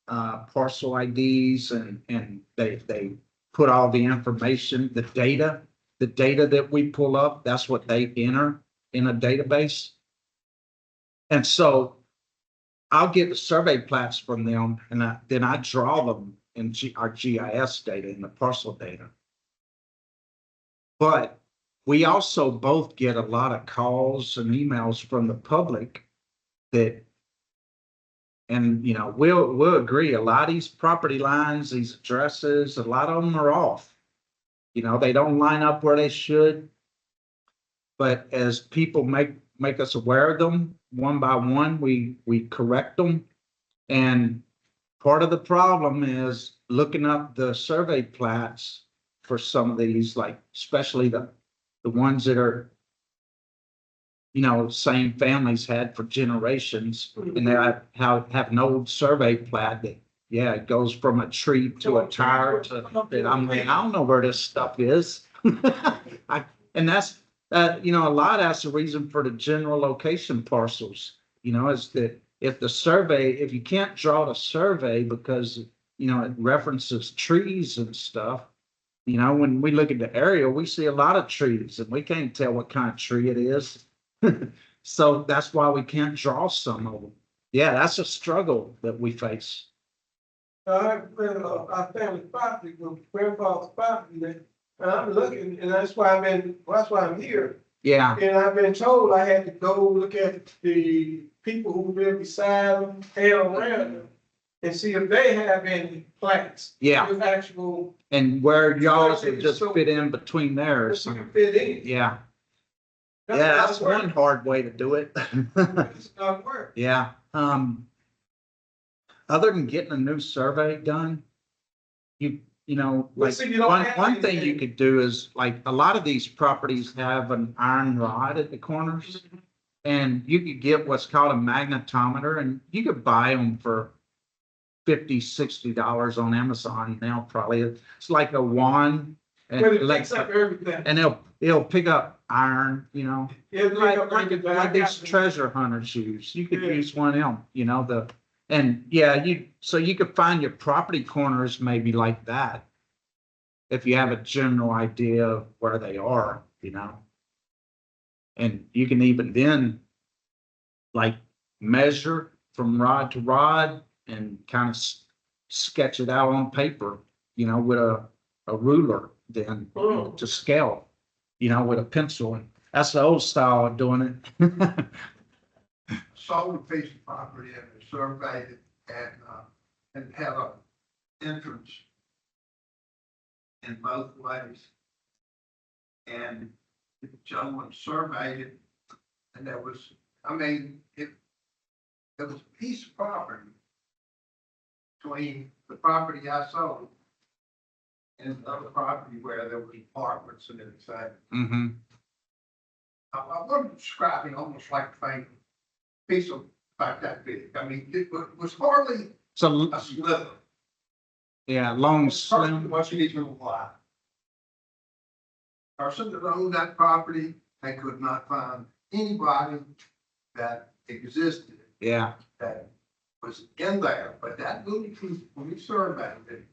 parcel IDs and they put all the information, the data that we pull up, that's what they enter in a database. And so I'll get the survey plats from them and then I draw them in our GIS data, in the parcel data. But we also both get a lot of calls and emails from the public that, and you know, we'll agree, a lot of these property lines, these addresses, a lot of them are off. You know, they don't line up where they should. But as people make us aware of them, one by one, we correct them. And part of the problem is looking up the survey plats for some of these, like especially the ones that are, you know, same families had for generations, and they have an old survey plat that, yeah, it goes from a tree to a tire to, and I'm like, I don't know where this stuff is. And that's, you know, a lot, that's the reason for the general location parcels, you know, is that if you can't draw the survey because, you know, it references trees and stuff, you know, when we look at the area, we see a lot of trees and we can't tell what kind of tree it is. So that's why we can't draw some of them. Yeah, that's a struggle that we face. I read our family property, with grandfather's property, and I'm looking, and that's why I'm here. Yeah, And I've been told I had to go look at the people who live beside them and around them and see if they have any plants. Yeah. With actual, and where y'all would just fit in between theirs. fit in. Yeah, yeah, that's one hard way to do it. It's not work. Yeah, other than getting a new survey done, you know, Well, like see, you don't one have thing you anything. could do is, like, a lot of these properties have an iron rod at the corners. And you could get what's called a magnetometer, and you could buy them for $50-$60 on Amazon now, probably. It's like a wand. And But it picks up everything. and it'll pick up iron, you know, It'll like, pick up like, everything. I like these got them. treasure hunters use. You could Yeah. use one of them, you know, and yeah, so you could find your property corners maybe like that. If you have a general idea of where they are, you know. And you can even then, like, measure from rod to rod and kind of sketch it out on paper, you know, with a ruler then to scale, you know, with a pencil. And that's the old style of doing it. Sold a piece of property and they surveyed it and had a entrance in both ways. And the gentleman surveyed it, and there was, I mean, it was a piece of property between the property I sold and another property where there was apartments and everything. Mm-hmm. I would describe it almost like a piece of, about that big. I mean, it was hardly So, a sliver. yeah, long, Person slim. wasn't even alive. Person that owned that property, they could not find anybody that existed Yeah, that was in there, but that little piece, when we surveyed it,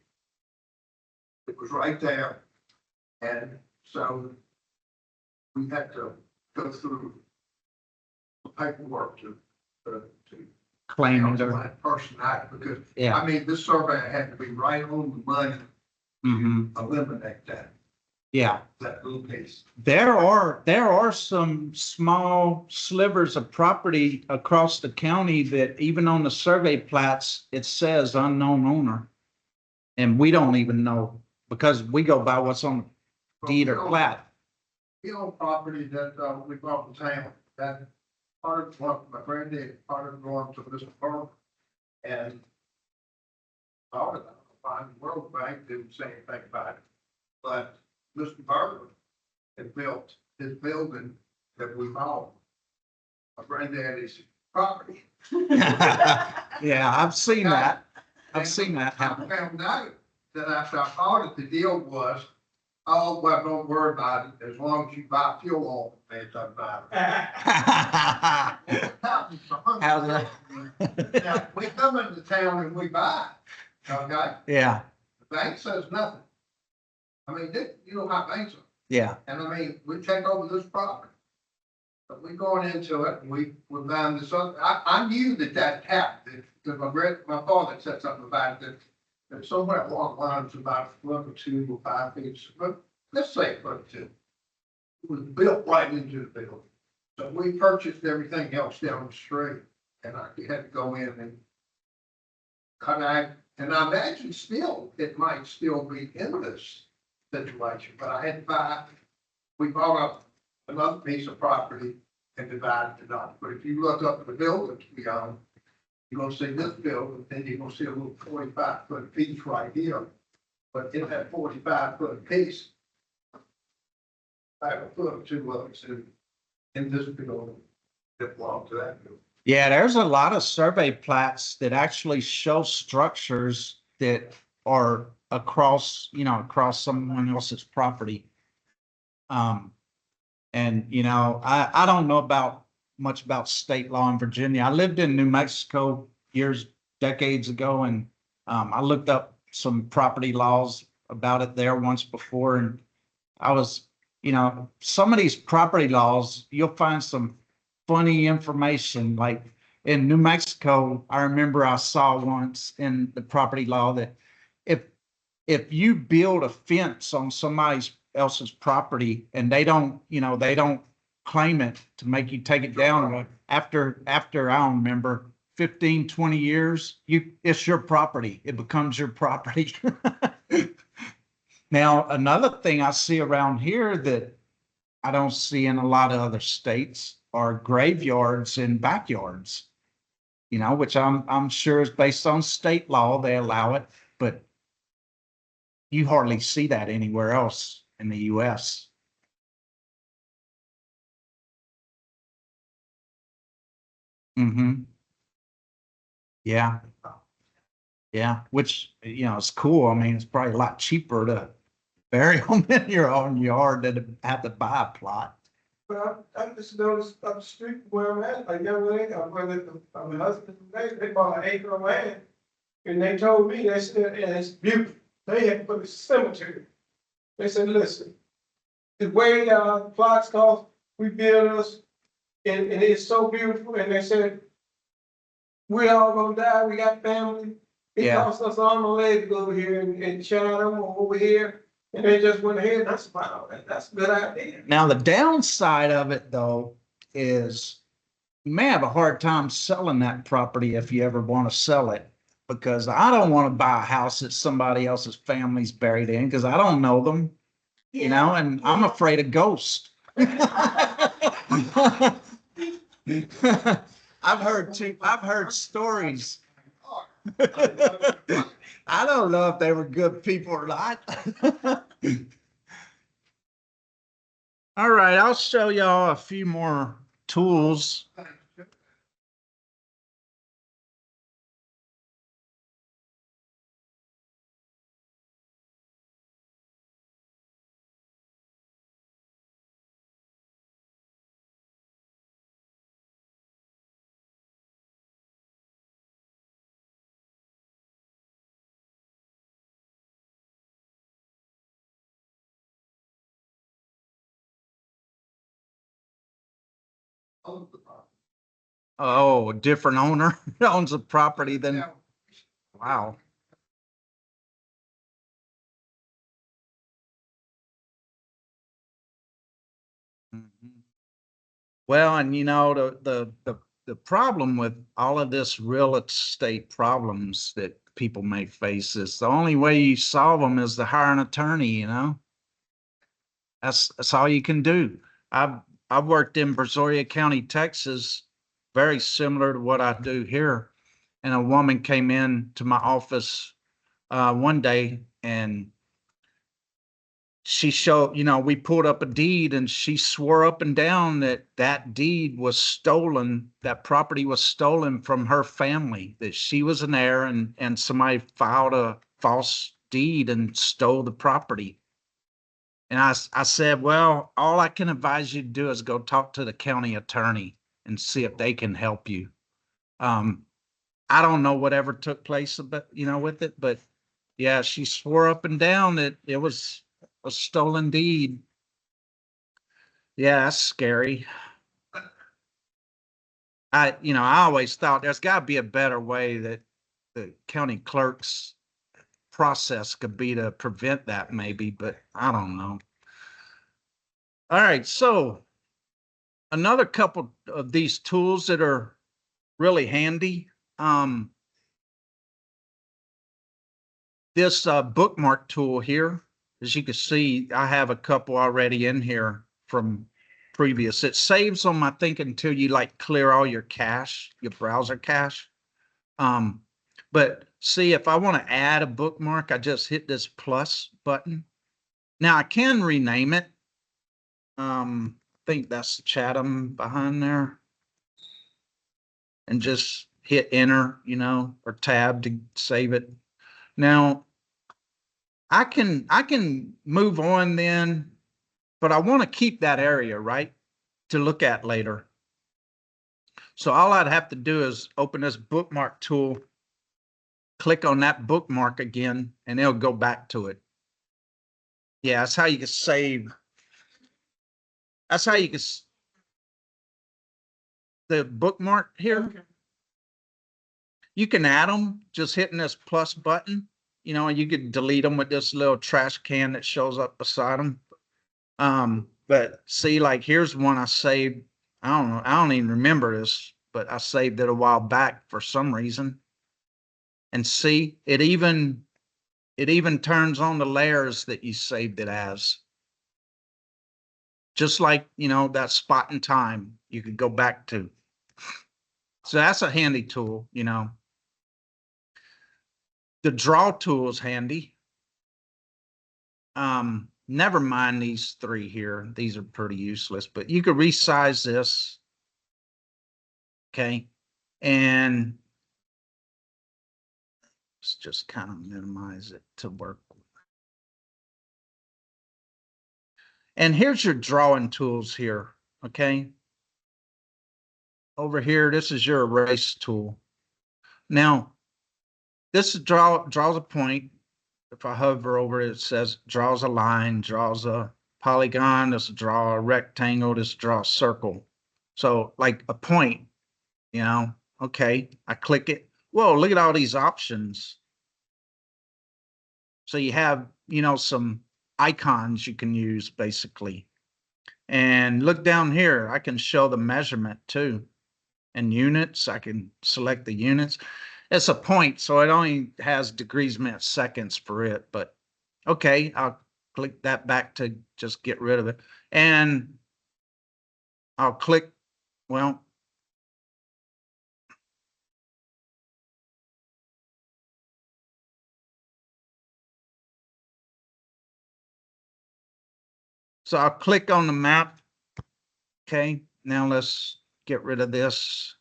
it was right there. And so we had to go through the paperwork to claim it. counsel that person out, because, Yeah. I mean, this survey had to be right on the money, Mm-hmm. eliminate Yeah. that little piece. There are some small slivers of property across the county that even on the survey plats, it says unknown owner. And we don't even know because we go by what's on the deed or plat. We own property that, we bought in town, that part of what my granddad, part of going to Mr. Burke. And all of that, the World Bank didn't say anything about it. But Mr. Burke had built his building that we bought. My granddaddy's property. Yeah, I've seen that. I've seen that I happen. found out that after I bought it, the deal was Oh, well, don't worry about it. As long as you buy fuel oil, it doesn't matter. How's that? Now, we come into town and we buy, okay? Yeah, The bank says nothing. I mean, you know how banks are. yeah, And I mean, we take over this property. But we going into it, and we're buying this other, I knew that happened, because my father said something about it, that somewhere along the lines about 1 or 2 or 5 feet, but let's say 1 or 2. It was built right into the building. So we purchased everything else down the street, and I had to go in and and I imagine still, it might still be in this situation, but I had to buy, we bought up another piece of property and divided it up. But if you look up at the buildings we own, you're gonna see this building, then you're gonna see a little 45-foot piece right here. But in that 45-foot piece, I have a foot or 2 of us in this building that belong to that building. yeah. There's a lot of survey plats that actually show structures that are across, across someone else's property. And, I don't know much about state law in Virginia. I lived in New Mexico decades ago, and I looked up some property laws about it there once before, and I was, some of these property laws, you'll find some funny information. Like in New Mexico, I remember I saw once in the property law that if if you build a fence on somebody else's property and they don't claim it to make you take it down, after I don't remember 15, 20 years, it's your property. It becomes your property. Now, another thing I see around here that I don't see in a lot of other states are graveyards and backyards, which I'm sure is based on state law. They allow it, but you hardly see that anywhere else in the US. Mm-hmm. Yeah. Yeah. Which, it's cool. I mean, it's probably a lot cheaper to bury them in your own yard than to have to buy a plot. But I just noticed up the street where I'm at, a young lady, my husband, they bought an acre of land. And they told me, they said, and it's beautiful. They had to put a cemetery. They said, listen, the way plots cost, we build us, and it's so beautiful. And they said, we all gonna die, we got family. It Yeah. costs us arm and leg to go over here and shadow them over here. And they just went ahead, that's wow, that's a good idea. Now, the downside of it, though, is you may have a hard time selling that property if you ever want to sell it, because I don't want to buy a house that somebody else's family's buried in because I don't know them, and I'm afraid of ghosts. I've heard stories. I don't know if they were good people or not. All right, I'll show y'all a few more tools. Oh, a different owner owns a property than, Yeah. wow. Mhm. Well, and the problem with all of this real estate problems that people may face is the only way you solve them is to hire an attorney. That's all you can do. I've worked in Brazoria County, Texas, very similar to what I do here. And a woman came in to my office one day, and she showed, we pulled up a deed, and she swore up and down that deed was stolen, that property was stolen from her family, that she was an heir, and somebody filed a false deed and stole the property. And I said, well, all I can advise you to do is go talk to the county attorney and see if they can help you. I don't know whatever took place, but with it, but yeah, she swore up and down that it was a stolen deed. Yeah, that's scary. I always thought there's got to be a better way that the county clerk's process could be to prevent that maybe, but I don't know. All right, so another couple of these tools that are really handy. This bookmark tool here, as you can see, I have a couple already in here from previous. It saves them, I think, until you like clear all your cache, your browser cache. But see, if I want to add a bookmark, I just hit this plus button. Now I can rename it. I think that's Chatham behind there. And just hit enter, or tab to save it. Now I can move on then, but I want to keep that area, right, to look at later. So all I'd have to do is open this bookmark tool, click on that bookmark again, and it'll go back to it. Yeah, that's how you can save. That's how you can the bookmark here. You can add them just hitting this plus button, and you can delete them with this little trash can that shows up beside them. But see, like here's one I saved. I don't know. I don't even remember this, but I saved it a while back for some reason. And see, it even turns on the layers that you saved it as. Just like, that spot in time you could go back to. So that's a handy tool, The draw tool is handy. Never mind these three here. These are pretty useless, but you could resize this. Okay. And let's just kind of minimize it to work. And here's your drawing tools here. Okay. Over here, this is your erase tool. Now, this draws a point. If I hover over it, it says draws a line, draws a polygon, this draw a rectangle, this draw a circle. So like a point, okay, I click it. Whoa, look at all these options. So you have, some icons you can use basically. And look down here, I can show the measurement too. And units, I can select the units. It's a point, so it only has degrees, minutes, seconds for it. But okay, I'll click that back to just get rid of it. And I'll click, well, so I'll click on the map. Okay, now let's get rid of this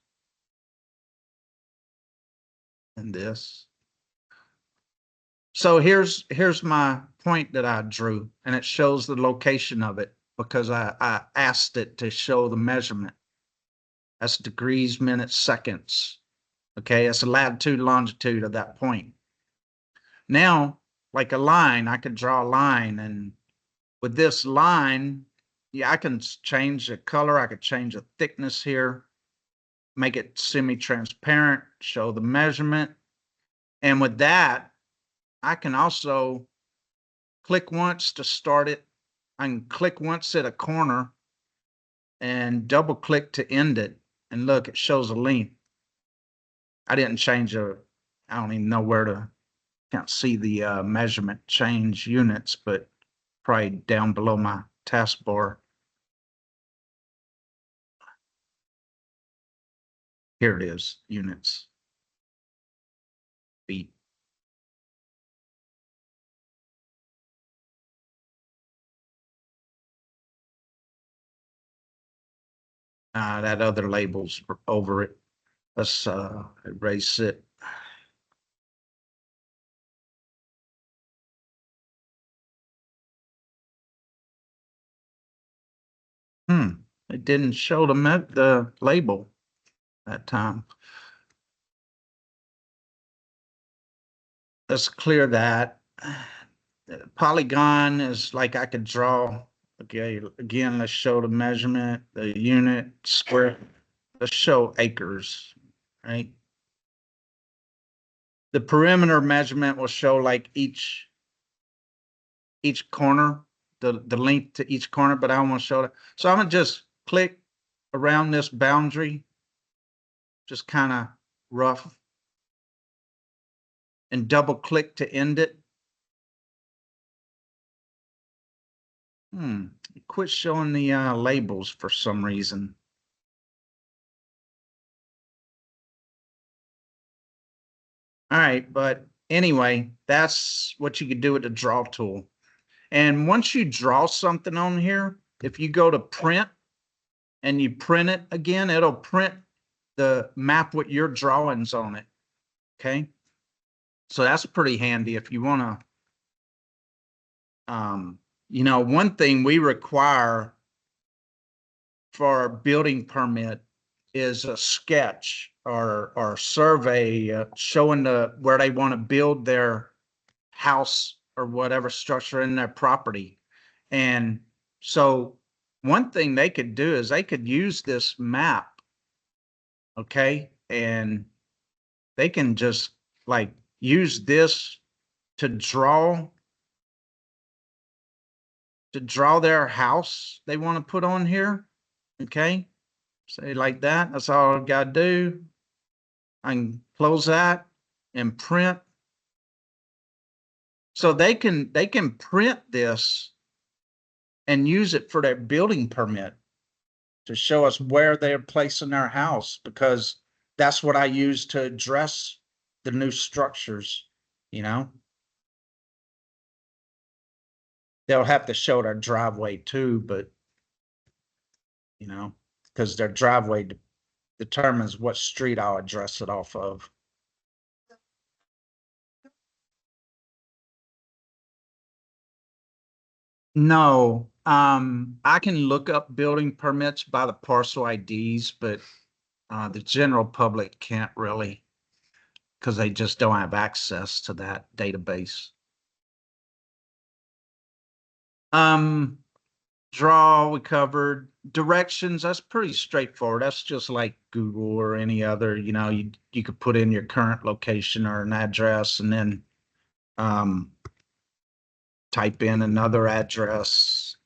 and this. So here's my point that I drew, and it shows the location of it because I asked it to show the measurement. That's degrees, minutes, seconds. Okay, that's the latitude, longitude of that point. Now, like a line, I could draw a line, and with this line, yeah, I can change the color. I could change the thickness here, make it semi-transparent, show the measurement. And with that, I can also click once to start it. I can click once at a corner and double click to end it. And look, it shows a length. I didn't change I don't even know where to, can't see the measurement change units, but probably down below my taskbar. Here it is, units, feet. That other label's over it. Let's erase it. It didn't show the label that time. Let's clear that. Polygon is like I could draw. Okay, again, let's show the measurement, the unit, square. Let's show acres, right? The perimeter measurement will show like each corner, the length to each corner, but I don't want to show that. So I'm gonna just click around this boundary, just kind of rough, and double click to end it. Quit showing the labels for some reason. All right, but anyway, that's what you could do with the draw tool. And once you draw something on here, if you go to print and you print it again, it'll print the map with your drawings on it. Okay. So that's pretty handy if you want to, you know, one thing we require for a building permit is a sketch or survey showing where they want to build their house or whatever structure in their property. And so one thing they could do is they could use this map, okay, and they can just like use this to draw their house they want to put on here. Okay, say like that. That's all I got to do. I can close that and print. So they can print this and use it for their building permit to show us where they're placing their house, because that's what I use to address the new structures, you know. They'll have to show their driveway too, but you know, because their driveway determines what street I'll address it off of. No, I can look up building permits by the parcel IDs, but the general public can't really, because they just don't have access to that database. Draw, we covered. Directions, that's pretty straightforward. That's just like Google or any other, you know, you could put in your current location or an address and then type in another address.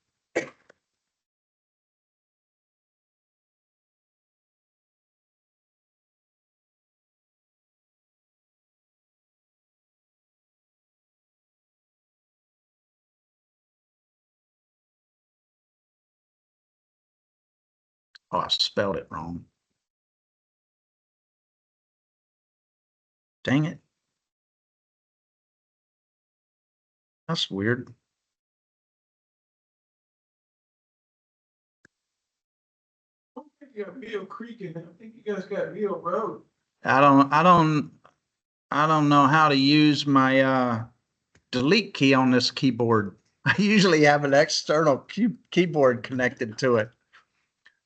Oh, I spelled it wrong. Dang it. That's weird. I don't think you got Mill Creek in there. I think you guys got Mill Road. I don't know how to use my delete key on this keyboard. I usually have an external keyboard connected to it.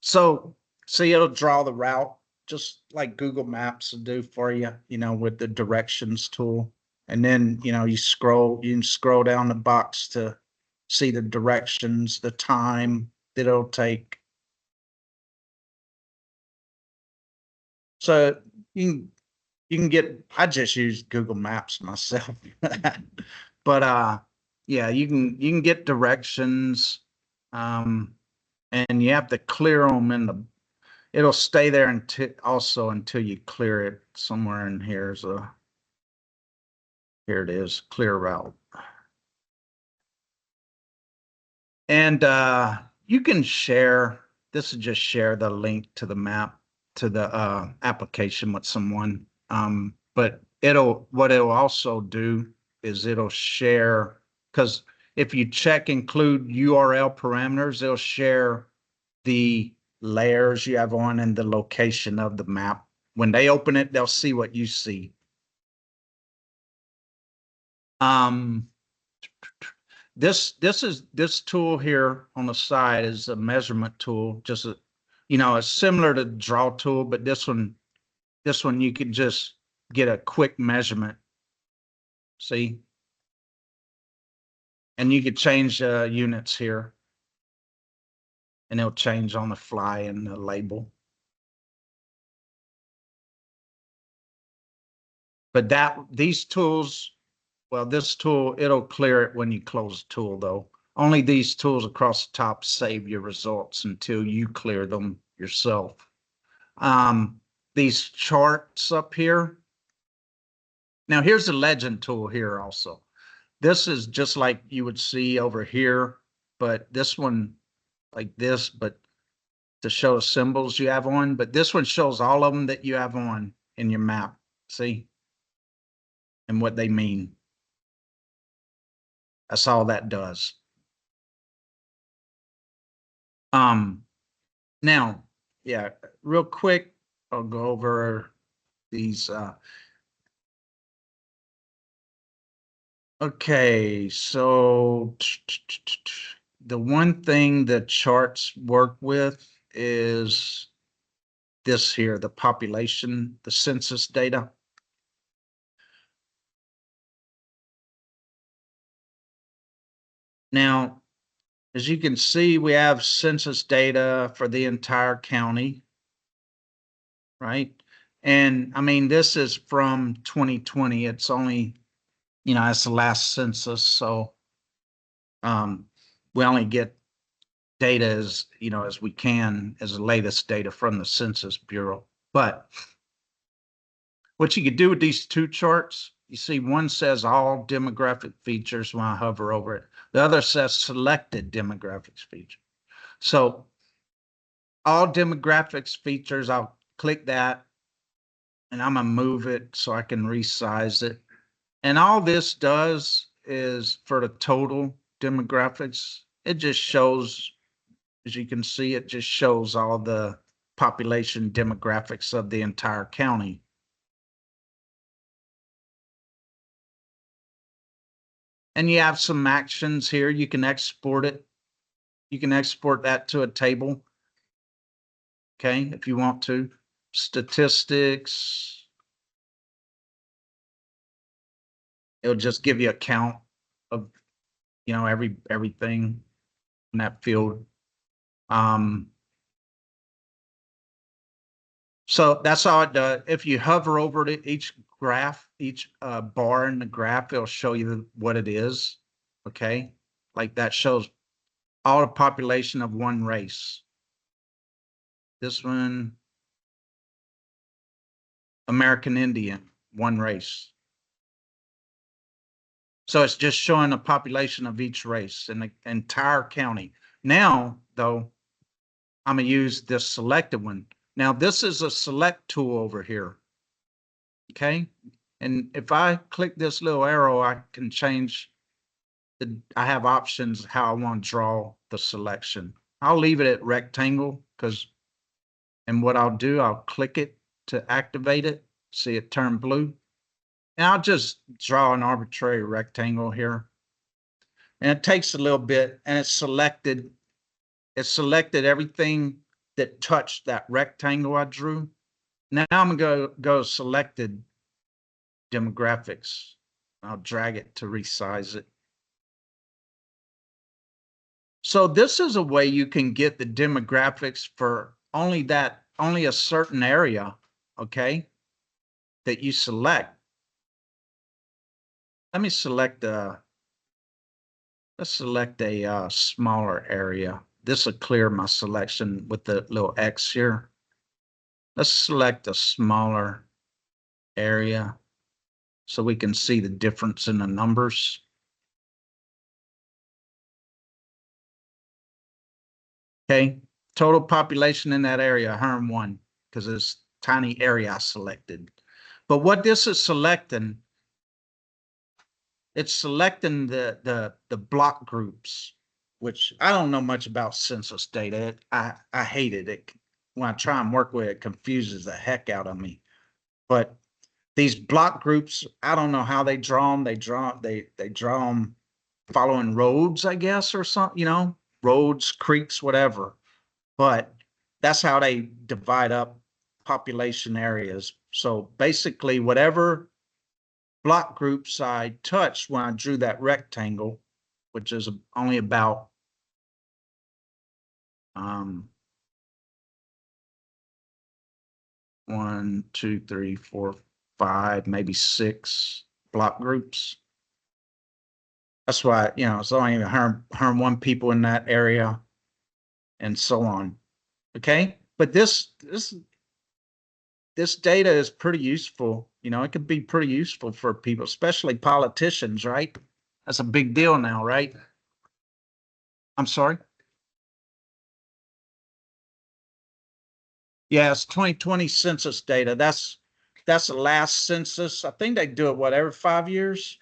So see, it'll draw the route just like Google Maps will do for you, you know, with the directions tool. And then, you know, you can scroll down the box to see the directions, the time that it'll take. So you can get, I just use Google Maps myself. But yeah, you can get directions. And you have to clear them it'll stay there until you clear it. Somewhere in here it is, clear route. And you can share, this is just share the link to the map, to the application with someone. But what it'll also do is it'll share, because if you check include URL parameters, it'll share the layers you have on and the location of the map. When they open it, they'll see what you see. This tool here on the side is a measurement tool, just you know, it's similar to draw tool, but this one you could just get a quick measurement. See? And you could change units here. And it'll change on the fly in the label. But these tools, well, this tool, it'll clear it when you close the tool though. Only these tools across the top save your results until you clear them yourself. These charts up here. Now here's the legend tool here also. This is just like you would see over here, but this one like this, but to show the symbols you have on, but this one shows all of them that you have on in your map. See? And what they mean. That's all that does. Now, yeah, real quick, I'll go over these. Okay, so the one thing that charts work with is this here, the population, the census data. Now, as you can see, we have census data for the entire county, right? And I mean, this is from 2020. It's only, you know, it's the last census. So we only get data as, you know, as we can as the latest data from the Census Bureau. But what you could do with these two charts, you see one says all demographic features when I hover over it. The other says selected demographics feature. So all demographics features, I'll click that and I'm gonna move it so I can resize it. And all this does is for the total demographics, it just shows, as you can see, it just shows all the population demographics of the entire county. And you have some actions here. You can export it. You can export that to a table. Okay, if you want to. Statistics. It'll just give you a count of, you know, everything in that field. So that's all it does. If you hover over to each graph, each bar in the graph, it'll show you what it is. Okay, like that shows all the population of one race. This one, American Indian, one race. So it's just showing the population of each race in the entire county. Now, though, I'm gonna use this selected one. Now, this is a select tool over here. Okay, and if I click this little arrow, I can change I have options how I want to draw the selection. I'll leave it at rectangle and what I'll do, I'll click it to activate it. See it turn blue. And I'll just draw an arbitrary rectangle here. And it takes a little bit and it's selected everything that touched that rectangle I drew. Now I'm gonna go selected demographics. I'll drag it to resize it. So this is a way you can get the demographics for only a certain area, okay, that you select. Let me select let's select a smaller area. This will clear my selection with the little X here. Let's select a smaller area so we can see the difference in the numbers. Okay, total population in that area, 101, because it's tiny area I selected. But what this is selecting, it's selecting the block groups, which I don't know much about census data. I hated it. When I try and work with it, it confuses the heck out of me. But these block groups, I don't know how they draw them. They draw them following roads, I guess, or something, you know, roads, creeks, whatever. But that's how they divide up population areas. So basically whatever block groups I touched when I drew that rectangle, which is only about 1, 2, 3, 4, 5, maybe 6 block groups. That's why, it's only 101 people in that area and so on. Okay. But this data is pretty useful. It could be pretty useful for people, especially politicians, right? That's a big deal now, right? I'm sorry. Yeah, it's 2020 census data. That's the last census. I think they do it, every 5 years?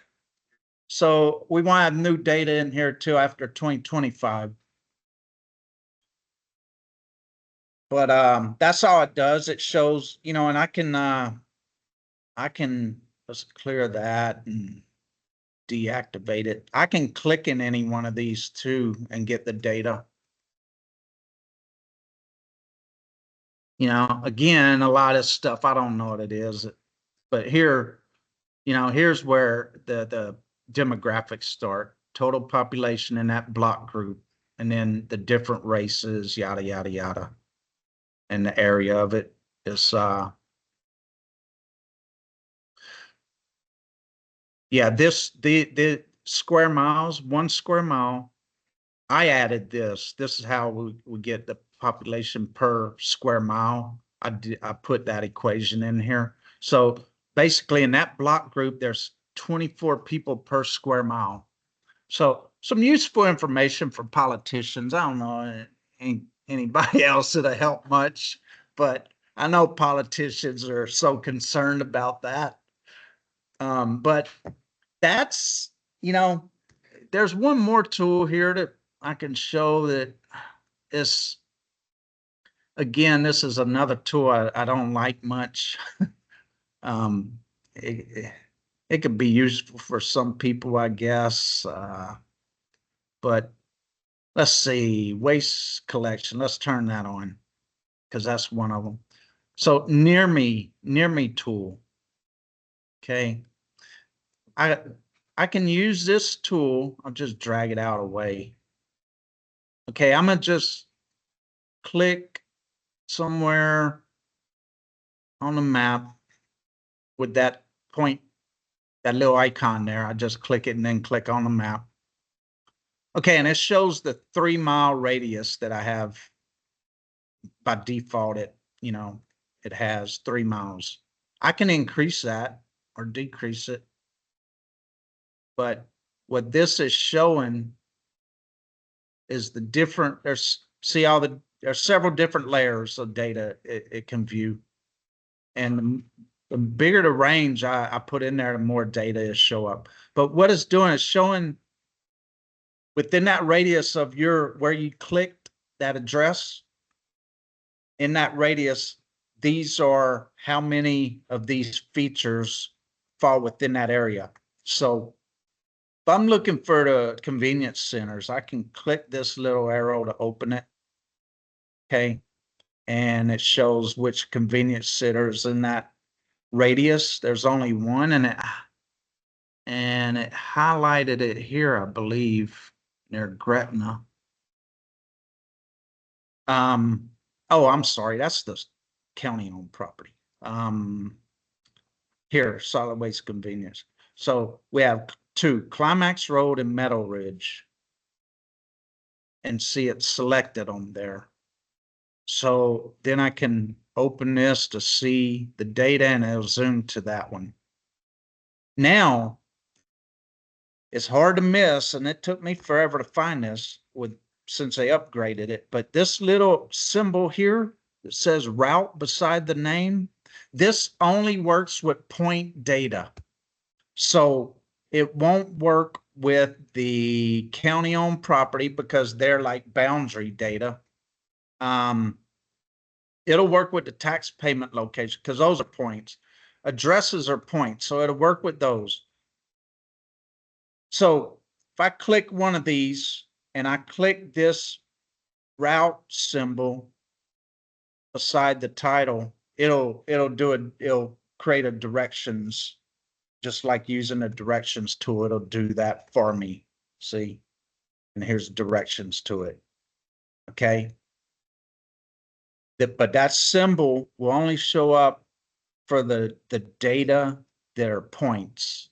So we want to have new data in here too after 2025. But that's all it does. It shows, and let's clear that and deactivate it. I can click in any one of these too and get the data. Again, a lot of stuff, I don't know what it is, but here, here's where the demographics start. Total population in that block group, and then the different races, yada, yada, yada. And the area of it is, yeah, the square miles, 1 square mile. I added this. This is how we get the population per square mile. I put that equation in here. So basically in that block group, there's 24 people per square mile. So some useful information for politicians. I don't know anybody else that'll help much, but I know politicians are so concerned about that. But that's, there's one more tool here that I can show that is, again, this is another tool I don't like much. um, it could be useful for some people, I guess. But let's see, waste collection. Let's turn that on because that's one of them. So near me tool. Okay. I can use this tool. I'll just drag it out away. Okay, I'm gonna just click somewhere on the map with that point, that little icon there. I just click it and then click on the map. Okay, and it shows the 3-mile radius that I have by default. It has 3 miles. I can increase that or decrease it. But what this is showing is the different, there's several different layers of data it can view. And the bigger the range I put in there, the more data is show up. But what it's doing is showing within that radius of where you clicked that address, in that radius, these are how many of these features fall within that area. So if I'm looking for the convenience centers, I can click this little arrow to open it. Okay. And it shows which convenience centers in that radius. There's only one, and it highlighted it here, I believe, near Gretna. Oh, I'm sorry, that's the county-owned property. Here, solid waste convenience. So we have 2, Climax Road and Meadow Ridge, and see it selected on there. So then I can open this to see the data, and it'll zoom to that one. Now, it's hard to miss, and it took me forever to find this since they upgraded it. But this little symbol here that says route beside the name, this only works with point data. So it won't work with the county-owned property because they're like boundary data. It'll work with the tax payment location because those are points. Addresses are points, so it'll work with those. So if I click one of these and I click this route symbol, beside the title, it'll create a directions, just like using a directions tool, it'll do that for me. See? And here's directions to it. Okay? But that symbol will only show up for the data that are points.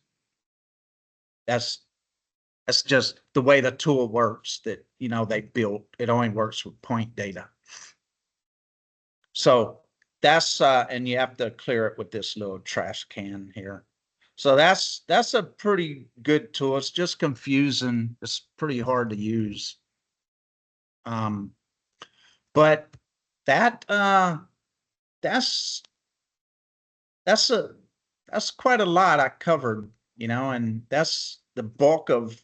That's just the way the tool works that, they built. It only works with point data. So that's, and you have to clear it with this little trash can here. So that's a pretty good tool. It's just confusing. It's pretty hard to use. But that, that's quite a lot I covered, and that's the bulk of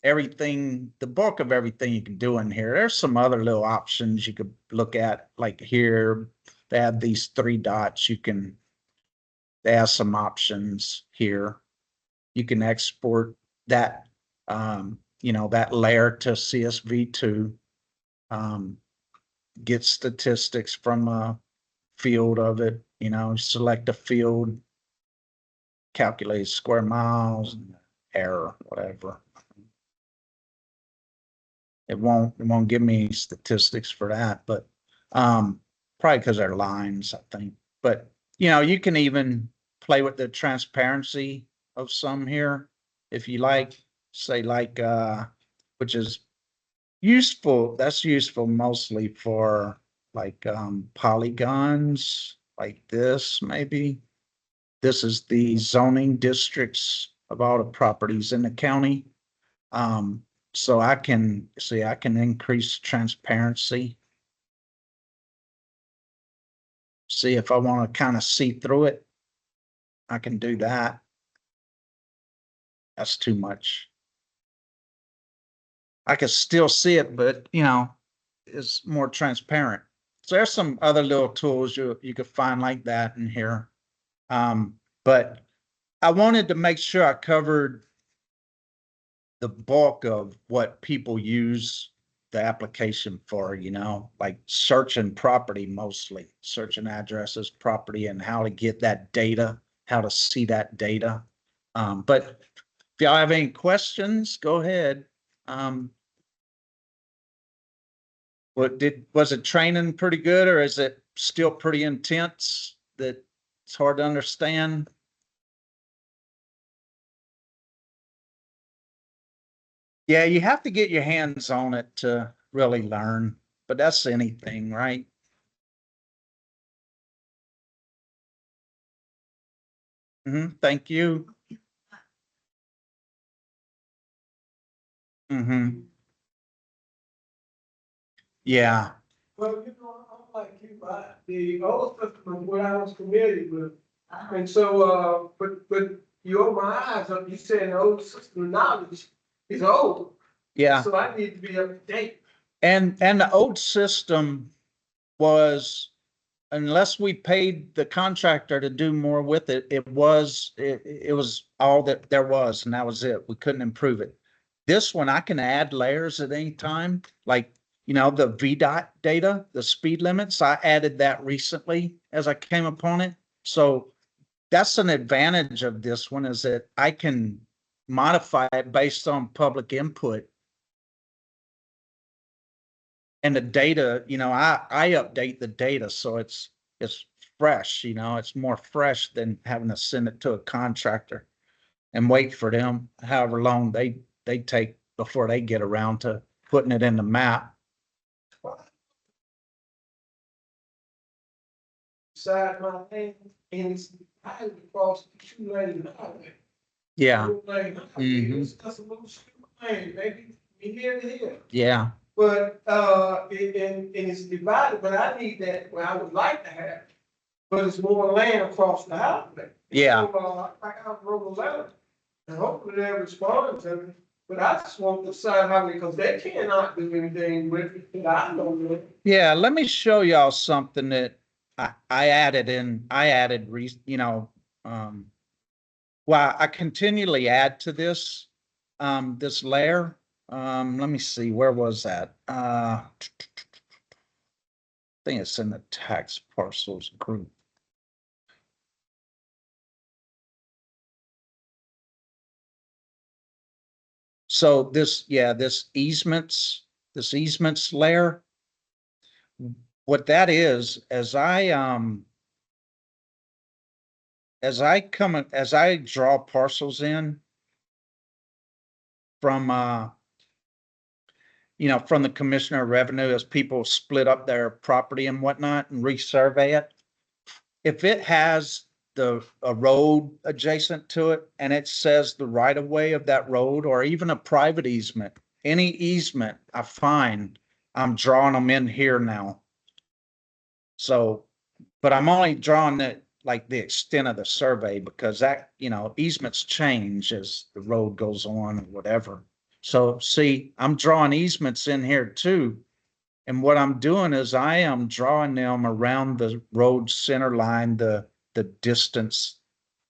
everything you can do in here. There's some other little options you could look at, like here, they have these 3 dots. They have some options here. You can export that, that layer to CSV2, get statistics from a field of it, select a field, calculate square miles, error, whatever. It won't give me statistics for that, but probably because they're lines, I think. But you can even play with the transparency of some here if you like, say like which is useful. That's useful mostly for like polygons like this, maybe. This is the zoning districts of all the properties in the county. So I can increase transparency. See if I want to kind of see through it, I can do that. That's too much. I can still see it, but it's more transparent. So there's some other little tools you could find like that in here. But I wanted to make sure I covered the bulk of what people use the application for, like searching property, mostly searching addresses, property, and how to get that data, how to see that data. But if y'all have any questions, go ahead. Was it training pretty good, or is it still pretty intense that it's hard to understand? Yeah, you have to get your hands on it to really learn, but that's anything, right? Thank you. Yeah, Well, I'm like you, the old system is what I was familiar with. And so, but you open my eyes up, you said the old system knowledge is old. yeah. So I need to be up to date. And the old system was, unless we paid the contractor to do more with it, it was all that there was, and that was it. We couldn't improve it. This one, I can add layers at any time, like, the VDOT data, the speed limits. I added that recently as I came upon it. So that's an advantage of this one, is that I can modify it based on public input. And the data, I update the data, so it's fresh, it's more fresh than having to send it to a contractor and wait for them however long they take before they get around to putting it in the map. Beside my lane, and it's highway across the 2-lane highway. Yeah. 2-lane highway. Mhm. It's just a little strip of lane, maybe from here to here. Yeah. But, and it's divided, but I need that, well, I would like to have, but it's more land across the highway. Yeah. So, I wrote a letter, and hopefully they'll respond to me, but I just want the side highway, because they cannot do anything with it, that I know of. Yeah. Let me show y'all something that I added, well, I continually add to this, this layer. Let me see, where was that? think it's in the tax parcels group. So this, yeah, this easements layer, what that is, as I draw parcels in from, from the Commissioner of Revenue, as people split up their property and whatnot and resurvey it. If it has a road adjacent to it and it says the right of way of that road, or even a private easement, any easement I find, I'm drawing them in here now. So, but I'm only drawing it like the extent of the survey, because that, easements change as the road goes on or whatever. So see, I'm drawing easements in here too. And what I'm doing is I am drawing them around the road center line, the distance,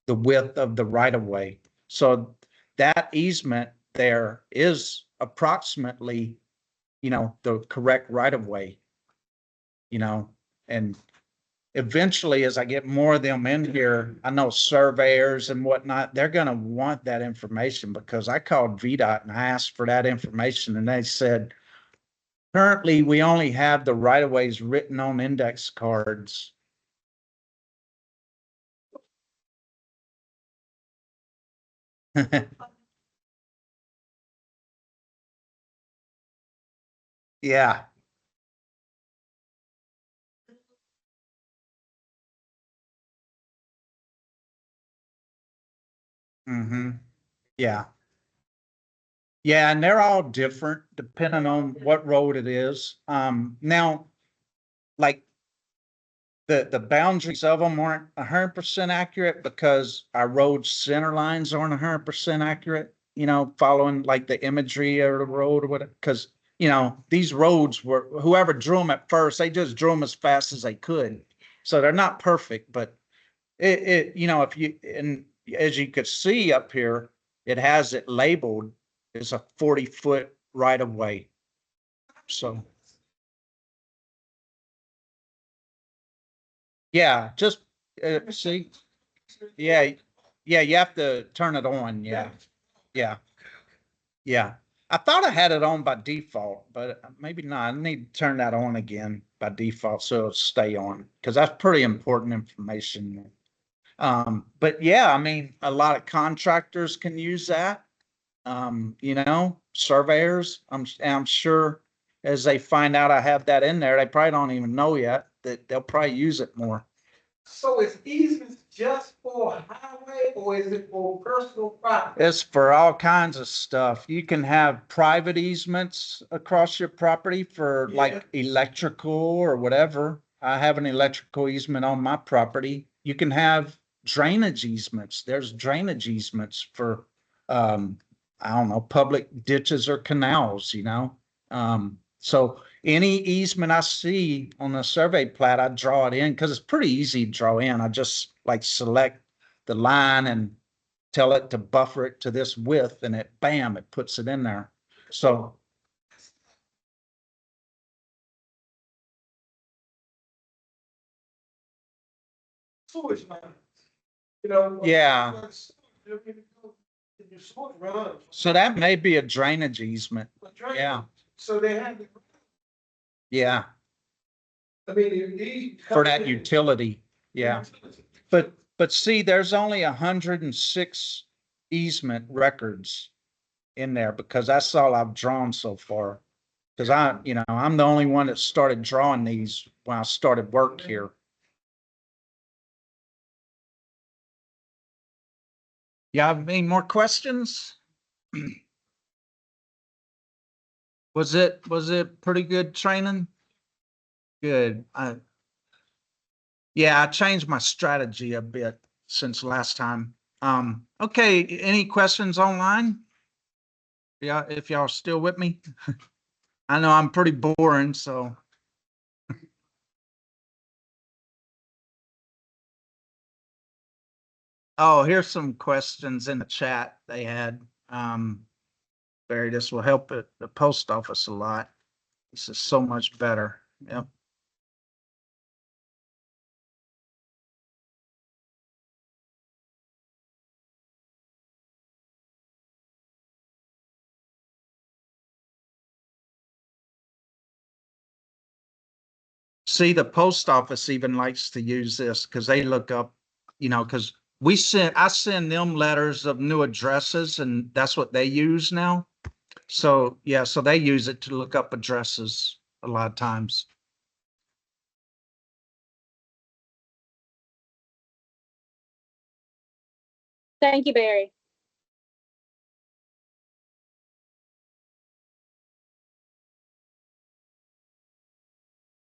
the width of the right of way. So that easement there is approximately, the correct right of way, and eventually, as I get more of them in here, I know surveyors and whatnot, they're going to want that information, because I called VDOT and I asked for that information, and they said, currently, we only have the right of ways written on index cards. Yeah. Mm-hmm. Yeah. Yeah, and they're all different depending on what road it is. Now, like the boundaries of them aren't 100% accurate, because our road center lines aren't 100% accurate, following like the imagery of the road or whatever. Because, these roads were, whoever drew them at first, they just drew them as fast as they could. So they're not perfect, but if you, and as you could see up here, it has it labeled as a 40-foot right of way. So, yeah, just see, yeah, yeah, you have to turn it on. Yeah, yeah, yeah. I thought I had it on by default, but maybe not. I need to turn that on again by default so it'll stay on, because that's pretty important information. But yeah, I mean, a lot of contractors can use that. Surveyors, I'm sure as they find out I have that in there, they probably don't even know yet that they'll probably use it more. So is easements just for highway or is it for personal property? It's for all kinds of stuff. You can have private easements across your property for like electrical or whatever. I have an electrical easement on my property. You can have drainage easements. There's drainage easements for, I don't know, public ditches or canals, so any easement I see on the survey plat, I draw it in, because it's pretty easy to draw in. I just like select the line and tell it to buffer it to this width, and it, bam, it puts it in there. So, Sewage lines, yeah, your sewage runs. so that may be a drainage easement. Yeah, So they have, yeah, I mean, these. for that utility. Yeah. But see, there's only 106 easement records in there, because that's all I've drawn so far. Because I'm the only one that started drawing these when I started work here. You have any more questions? Was it pretty good training? Good. Yeah, I changed my strategy a bit since last time. Okay, any questions online? Yeah, if y'all are still with me. I know I'm pretty boring, so. Oh, here's some questions in the chat they had. Barry, this will help at the post office a lot. This is so much better. Yep. See, the post office even likes to use this because they look up, because I send them letters of new addresses and that's what they use now. So, yeah, so they use it to look up addresses a lot of times. Thank you, Barry.